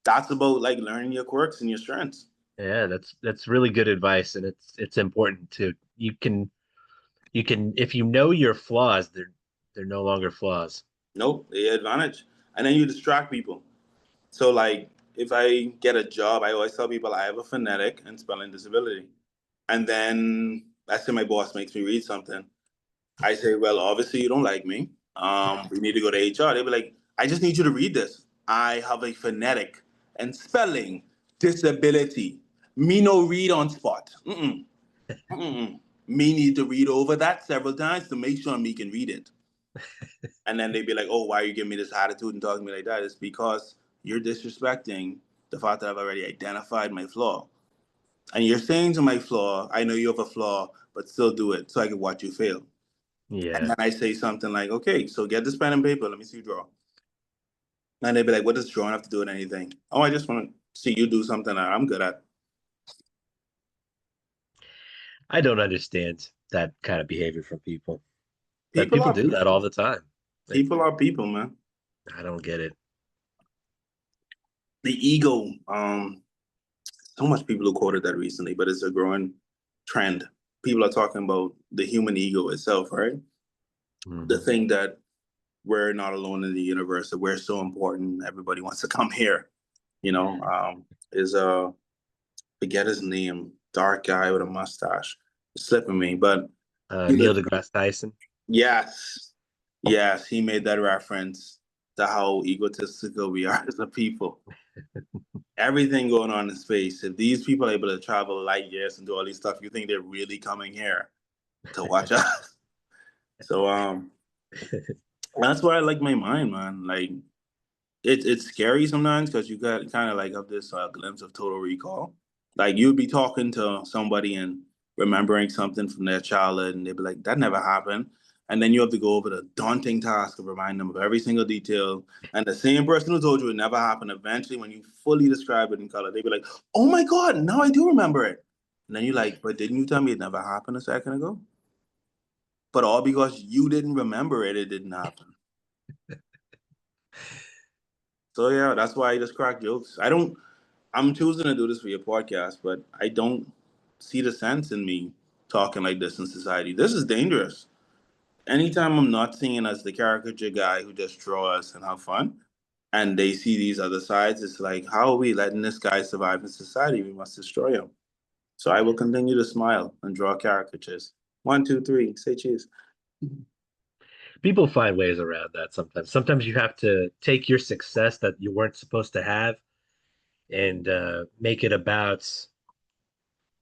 that's about like learning your quirks and your strengths. Yeah, that's really good advice, and it's important to you can if you know your flaws, they're no longer flaws. Nope, the advantage. And then you distract people. So like if I get a job, I always tell people I have a phonetic and spelling disability. And then let's say my boss makes me read something. I say, "Well, obviously you don't like me. We need to go to HR." They'd be like, "I just need you to read this. I have a phonetic and spelling disability. Me no read on spot. Mm-mm, mm-mm. Me need to read over that several times to make sure me can read it." And then they'd be like, "Oh, why are you giving me this attitude and talking to me like that?" It's because you're disrespecting the fact that I've already identified my flaw. And you're saying to my flaw, "I know you have a flaw, but still do it so I can watch you fail." And Yeah. then I say something like, "Okay, so get this pen and paper. Let me see you draw." And they'd be like, "What does drawing have to do with anything?" "Oh, I just want to see you do something that I'm good at." I don't understand that kind of behavior from people. But People people are do that all the time. Like, people are people, man. I don't get it. The ego. So much people who quoted that recently, but it's a growing trend. People are talking about the human ego itself, right? The Hmm. thing that we're not alone in the universe, that we're so important. Everybody wants to come here. You know, is forget his name, dark guy with a mustache. It's slipping me, but he Neil was, deGrasse Tyson. yes, yes, he made that reference to how egotistical we are as a people. Everything going on in space. If these people are able to travel light years and do all these stuff, you think they're really coming here to watch us? So that's why I like my mind, man. Like it's scary sometimes because you got kind of like have this glimpse of total recall. Like you'd be talking to somebody and remembering something from their childhood, and they'd be like, "That never happened." And then you have to go over the daunting task of remind them of every single detail. And the same person who told you it never happened, eventually, when you fully describe it in color, they'd be like, "Oh my God, now I do remember it." And then you're like, "But didn't you tell me it never happened a second ago?" But all because you didn't remember it, it didn't happen. So yeah, that's why I just crack jokes. I'm choosing to do this for your podcast, but I don't see the sense in me talking like this in society. This is dangerous. Anytime I'm not seen as the caricature guy who just draws and have fun, and they see these other sides, it's like, how are we letting this guy survive in society? We must destroy him. So I will continue to smile and draw caricatures. One, two, three, say cheese. People find ways around that sometimes. Sometimes you have to take your success that you weren't supposed to have and make it about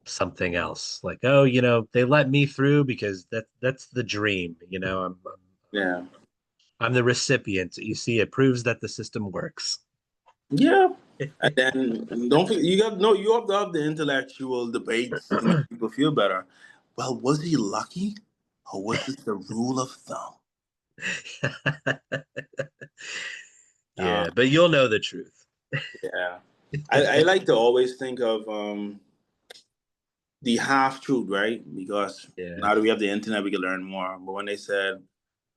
something else. Like, oh, they let me through because that's the dream. Yeah. I'm the recipient. You see, it proves that the system works. Yeah. And then don't forget, you have to have the intellectual debates to make people feel better. Well, was he lucky, or was this the rule of thumb? Uh, Yeah, but you'll know the truth. yeah, I like to always think of the half truth, right? Because Yeah, now that we have the internet, we can learn more. But when they said,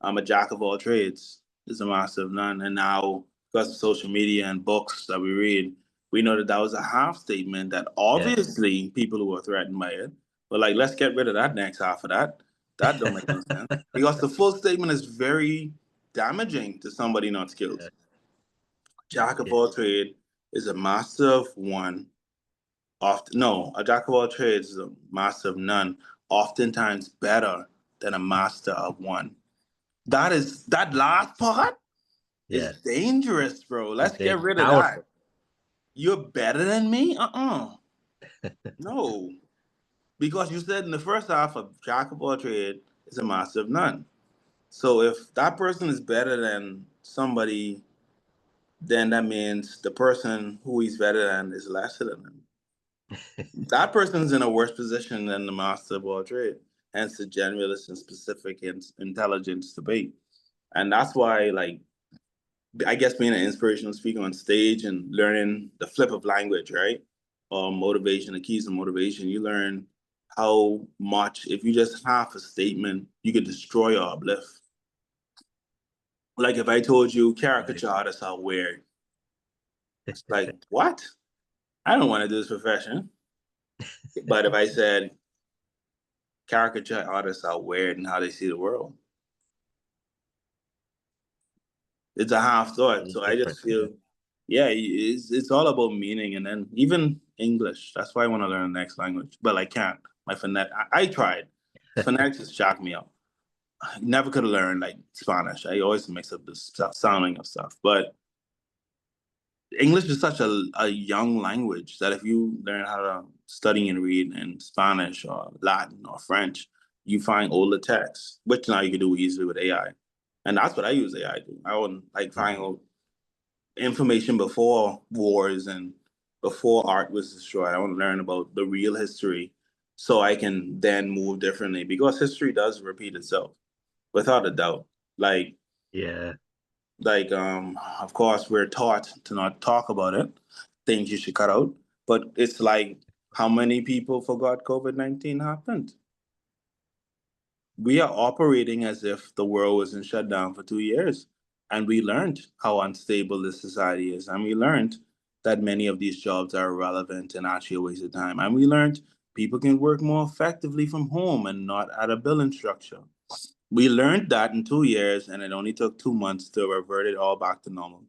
"I'm a jack of all trades," is a master of none, and now because of social media and books that we read, we know that that was a half statement. That yeah. obviously people who were threatened by it, but like, let's get rid of that next half of that. That don't make no sense because the full statement is very damaging to somebody not skilled. Yeah, Jack of yeah, all trade is a master of one. Often, no, a jack of all trades is a master of none. Oftentimes better than a master of one. That last part is yeah. dangerous, bro. It's Let's get dangerous, rid of that. powerful. You're better than me? No. Because you said in the first half, a jack of all trade is a master of none. So if that person is better than somebody, then that means the person who he's better than is lesser than him. That person's in a worse position than the master of all trade, hence the generalist and specific intelligence debate. And that's why, like, I guess being an inspirational speaker on stage and learning the flip of language, right? Or motivation, the keys of motivation, you learn how much, if you just half a statement, you could destroy or uplift. Like if I told you Right. caricature artists are weird, it's like, what? I don't want to do this profession. But if I said caricature artists are weird in how they see the world, it's a half A thought. little So I different. just Yeah. feel, yeah, it's all about meaning, and then even English. That's why I want to learn the next language, but I can't. My phonetic, I tried. Phonetics just shocked me up. I never could have learned like Spanish. I always mix up the sounding of stuff, but English is such a young language that if you learn how to study and read in Spanish or Latin or French, you find older texts, which now you can do easily with AI. And that's what I use AI to. I would like find Mhm. information before wars and before art was destroyed. I want to learn about the real history so I can then move differently because history does repeat itself without a doubt. Like Yeah. of course we're taught to not talk about it, things you should cut out. But it's like how many people forgot COVID-19 happened? We are operating as if the world wasn't shut down for 2 years. And we learned how unstable this society is. And we learned that many of these jobs are irrelevant and actually a waste of time. And we learned people can work more effectively from home and not at a billing structure. We learned that in 2 years, and it only took 2 months to revert it all back to normal.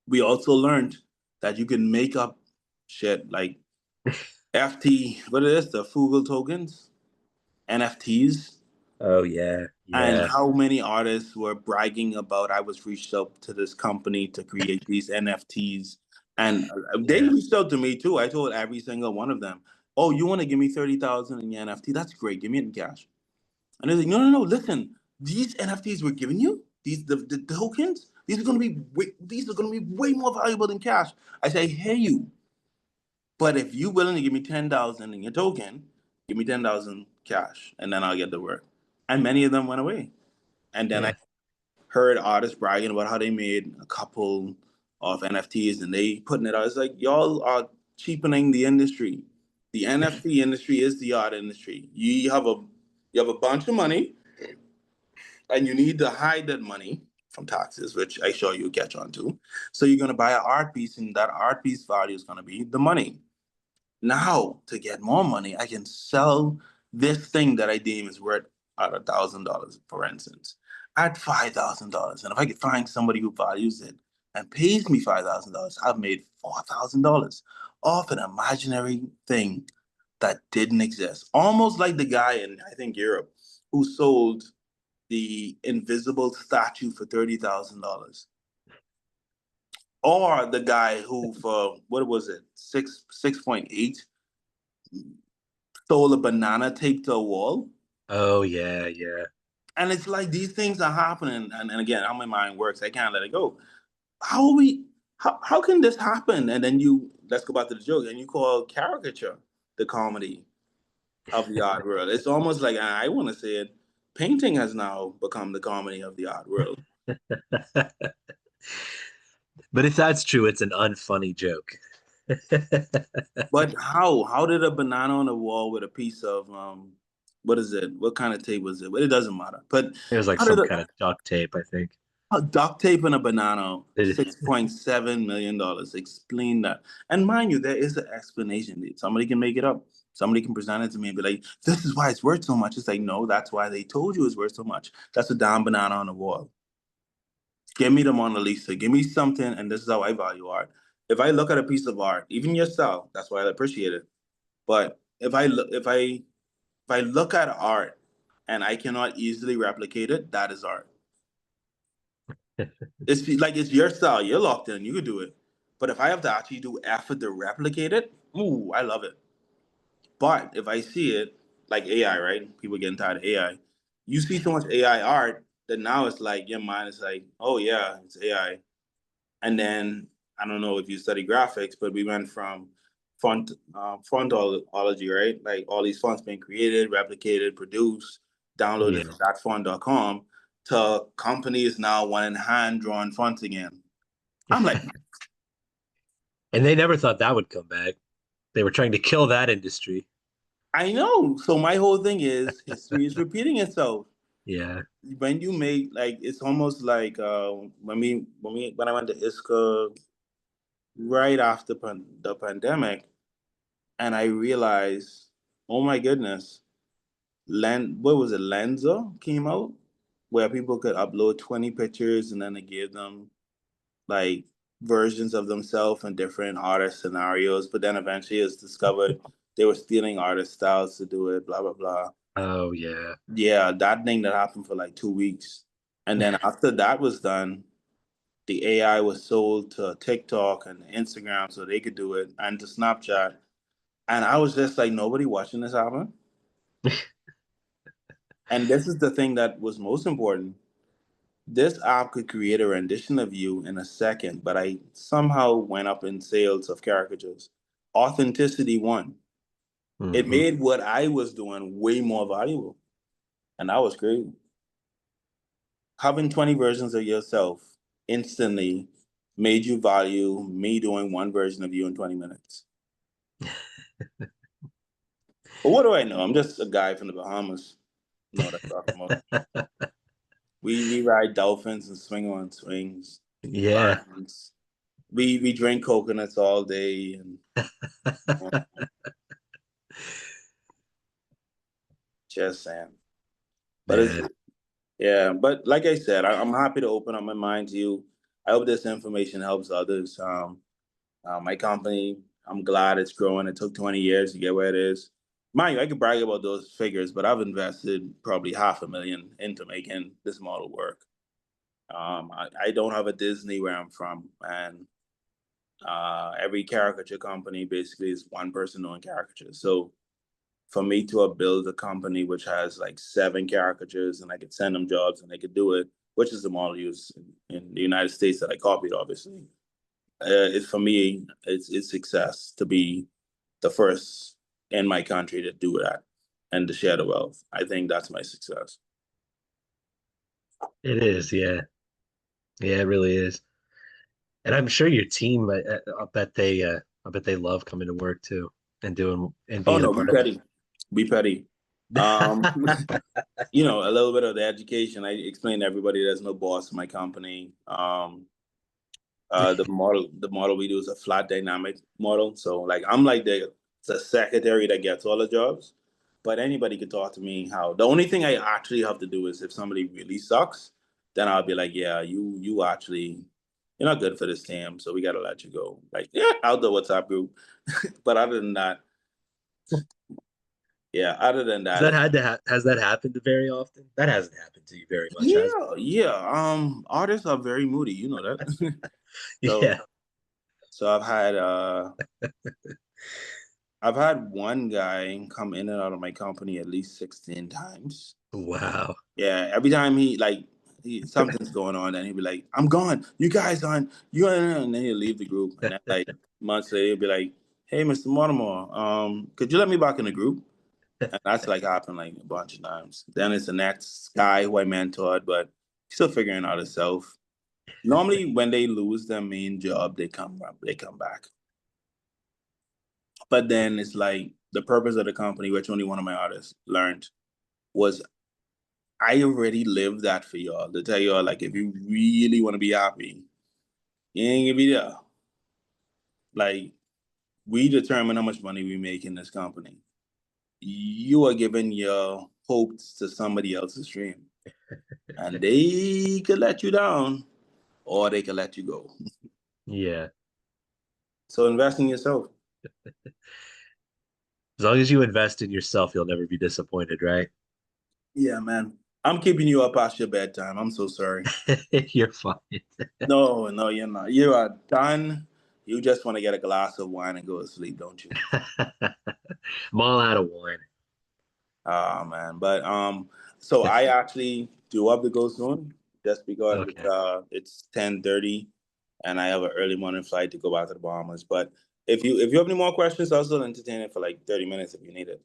We also learned that you can make up shit like FT, what is this? The Fugal tokens, NFTs, Oh yeah. and Yeah. how many artists were bragging about I was reached out to this company to create these NFTs. And they Yeah. reached out to me too. I told every single one of them, "Oh, you want to give me 30,000 in your NFT? That's great. Give me it in cash." And they're like, "No, no, no. Listen, these NFTs we're giving you, the tokens, these are gonna be way more valuable than cash." I say, "Hey, you. But if you willing to give me 10,000 in your token, give me 10,000 cash, and then I'll get the work." And many of them went away. And then I Yeah. heard artists bragging about how they made a couple of NFTs and they putting it out. It's like y'all are cheapening the industry. The NFT industry is the art industry. You have a bunch of money and you need to hide that money from taxes, which I sure you catch on to. So you're gonna buy an art piece, and that art piece value is gonna be the money. Now, to get more money, I can sell this thing that I deem is worth at $1,000, for instance, at $5,000. And if I could find somebody who values it and pays me $5,000, I've made $4,000 off an imaginary thing that didn't exist. Almost like the guy in, I think, Europe who sold. the invisible statue for $30,000. Or the guy who for what was it, 6.8 stole a banana taped to a wall. Oh yeah, yeah. And it's like these things are happening. And again, how my mind works, I can't let it go. How are we how can this happen? And then you let's go back to the joke, and you call caricature the comedy of the art world. It's almost like I want to say it, painting has now become the comedy of the art world. But if that's true, it's an unfunny joke. But how did a banana on a wall with a piece of what is it? What kind of tape was it? But it doesn't matter. But It was like how did some kind of duct tape, I think. a duct tape and a banana, It- $6.7 million? Explain that. And mind you, there is an explanation. Somebody can make it up. Somebody can present it to me and be like, "This is why it's worth so much." It's like, no, that's why they told you it's worth so much. That's a damn banana on the wall. Give me the Mona Lisa. Give me something, and this is how I value art. If I look at a piece of art, even your style, that's why I appreciate it. But if I look at art and I cannot easily replicate it, that is art. It's like it's your style. You're locked in. You could do it. But if I have to actually do effort to replicate it, ooh, I love it. But if I see it like AI, right? People getting tired of AI. You see so much AI art that now it's like your mind is like, oh yeah, it's AI. And then I don't know if you study graphics, but we went from frontology, right? Like all these fonts being created, replicated, produced, downloaded yeah. from thatfont.com to companies now wanting hand drawn fonts again. I'm like, And they never thought that would come back. They were trying to kill that industry. I know. So my whole thing is history is repeating itself. Yeah. When you make like it's almost like when I went to ISCA right after the pandemic, and I realized, oh my goodness, what was it? Lenza came out where people could upload 20 pictures and then they gave them like versions of themselves in different artist scenarios. But then eventually it's discovered they were stealing artist styles to do it, blah, blah, blah. Oh yeah. Yeah, that thing that happened for like 2 weeks. And then after that was done, the AI was sold to TikTok and Instagram so they could do it and to Snapchat. And I was just like, nobody watching this happen. And this is the thing that was most important. This app could create a rendition of you in a second, but I somehow went up in sales of caricatures. Authenticity won. It Hmm. made what I was doing way more valuable. And that was great. Having 20 versions of yourself instantly made you value me doing one version of you in 20 minutes. But what do I know? I'm just a guy from the Bahamas. You know what I'm talking about. We ride dolphins and swing on swings, Yeah. vines. We drink coconuts all day and just saying. But it's Man, yeah, but like I said, I'm happy to open up my mind to you. I hope this information helps others. My company, I'm glad it's growing. It took 20 years to get where it is. Mind you, I could brag about those figures, but I've invested probably $500,000 into making this model work. I don't have a Disney where I'm from, and every caricature company basically is one person doing caricatures. So for me to have built a company which has like 7 caricatures and I could send them jobs and they could do it, which is the model used in the United States that I copied, obviously. It's for me, it's success to be the first in my country to do that and to share the wealth. I think that's my success. it is. Yeah. Yeah, it really is. And I'm sure your team, I bet they love coming to work too and doing and Oh being a no, be part of petty, be petty. Um, a little bit of the education. I explained to everybody there's no boss in my company. The model we do is a flat dynamic model. So like I'm like the secretary that gets all the jobs, but anybody could talk to me. How the only thing I actually have to do is if somebody really sucks, then I'll be like, yeah, you actually you're not good for this team, so we gotta let you go. Like yeah, out the WhatsApp group. But other than that, Yeah, other than Has that, that had to has that happened very often? That hasn't happened to you very much, has yeah, yeah. Artists are very moody, you know that. it? So Yeah. so I've had one guy come in and out of my company at least 16 times. Wow. Yeah, every time something's going on, and he'd be like, "I'm gone. You guys on. You on," and then he'll leave the group, and then like months later, he'll be like, "Hey, Mr. Mortimer, could you let me back in the group?" And that's like happened like a bunch of times. Then it's the next guy who I mentored, but still figuring out himself. Normally, when they lose their main job, they come back. But then it's like the purpose of the company, which only one of my artists learned, was I already lived that for y'all to tell y'all like if you really want to be happy, you ain't gonna be there. Like we determine how much money we make in this company. You are giving your hopes to somebody else's dream, and they could let you down, or they could let you go. Yeah. So invest in yourself. As long as you invest in yourself, you'll never be disappointed, right? Yeah, man. I'm keeping you up past your bedtime. I'm so sorry. You're fine. No, no, you're not. You are done. You just want to get a glass of wine and go to sleep, don't you? I'm all out of wine. Oh man. But so I actually do have to go soon just because Okay. it's 10:30 and I have an early morning flight to go back to the Bahamas. But if you have any more questions, I'll still entertain it for like 30 minutes if you need it.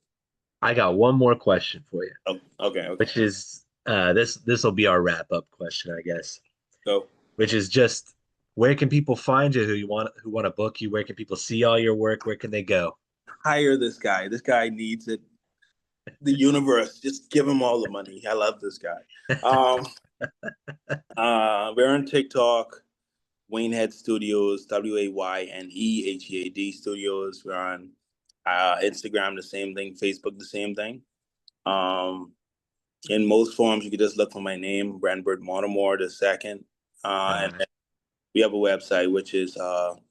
I got one more question for you, Oh, okay, okay. which is this will be our wrap up question, I guess. Go. Which is just where can people find you who want to book you? Where can people see all your work? Where can they go? Hire this guy. This guy needs it. The universe, just give him all the money. I love this guy. Um, we're on TikTok, Waynehead Studios, Waynehead Studios. We're on Instagram, the same thing. Facebook, the same thing. Um, in most forms, you can just look for my name, Renbert Mortimer II. And Uh, then we have a website, which is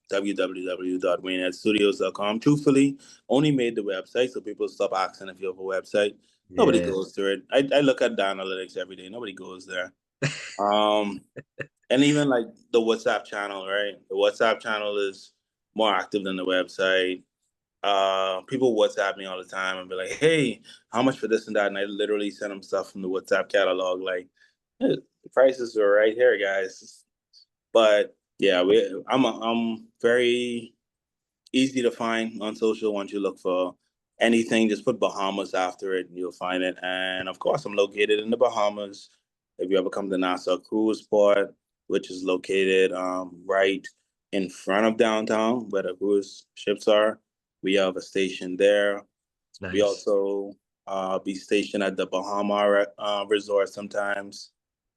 www.wayneheadstudios.com. Truthfully, only made the website so people stop asking if you have a website. Nobody yeah. goes to it. I look at the analytics every day. Nobody goes there. Um, and even like the WhatsApp channel, right? The WhatsApp channel is more active than the website. People WhatsApp me all the time and be like, "Hey, how much for this and that?" And I literally send them stuff from the WhatsApp catalog, like, "Hey, the prices are right here, guys." But yeah, I'm very easy to find on social. Once you look for anything, just put Bahamas after it, and you'll find it. And of course, I'm located in the Bahamas. If you ever come to Nassau Cruise Port, which is located right in front of downtown where the cruise ships are, we have a station there. We Nice. also be stationed at the Bahama Resort sometimes.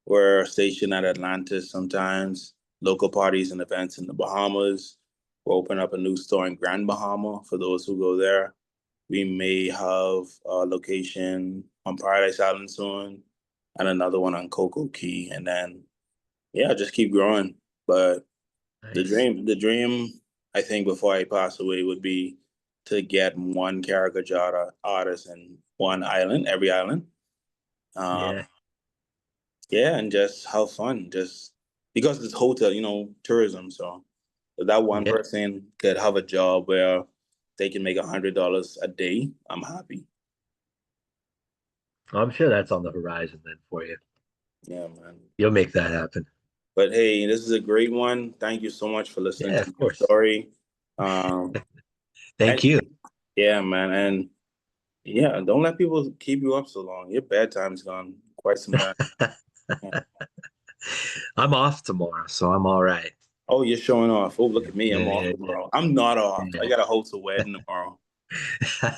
We're stationed at Atlantis sometimes. Local parties and events in the Bahamas. We'll open up a new store in Grand Bahama for those who go there. We may have a location on Paradise Island soon and another one on Cocoa Key. And then, yeah, just keep growing. But Nice. the dream, I think, before I pass away would be to get one caricature artist in one island, every island. Um, Yeah. yeah, and just have fun. Just because it's hotel, tourism. So if that one Yeah. person could have a job where they can make $100 a day, I'm happy. I'm sure that's on the horizon then for you. Yeah, man. You'll make that happen. But hey, this is a great one. Thank you so much for listening Yeah, to of my course. story. Um, Thank and you. yeah, man, and yeah, don't let people keep you up so long. Your bedtime's gone quite some time. Yeah. I'm off tomorrow, so I'm all right. Oh, you're showing off. Oh, look Yeah, at me. I'm off yeah, tomorrow. I'm not off. I yeah. got to host a wedding tomorrow. Yeah.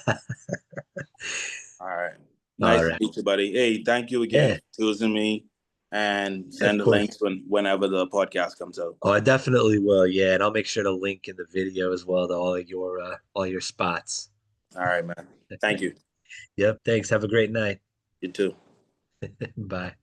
All right. All Nice to right. meet you, buddy. Hey, thank you again Yeah, for choosing me and yeah, of send the course. links whenever the podcast comes out. Oh, I definitely will. Yeah, and I'll make sure to link in the video as well to all your spots. All right, man. Thank you. Yep. Thanks. Have a great night. You too. Bye.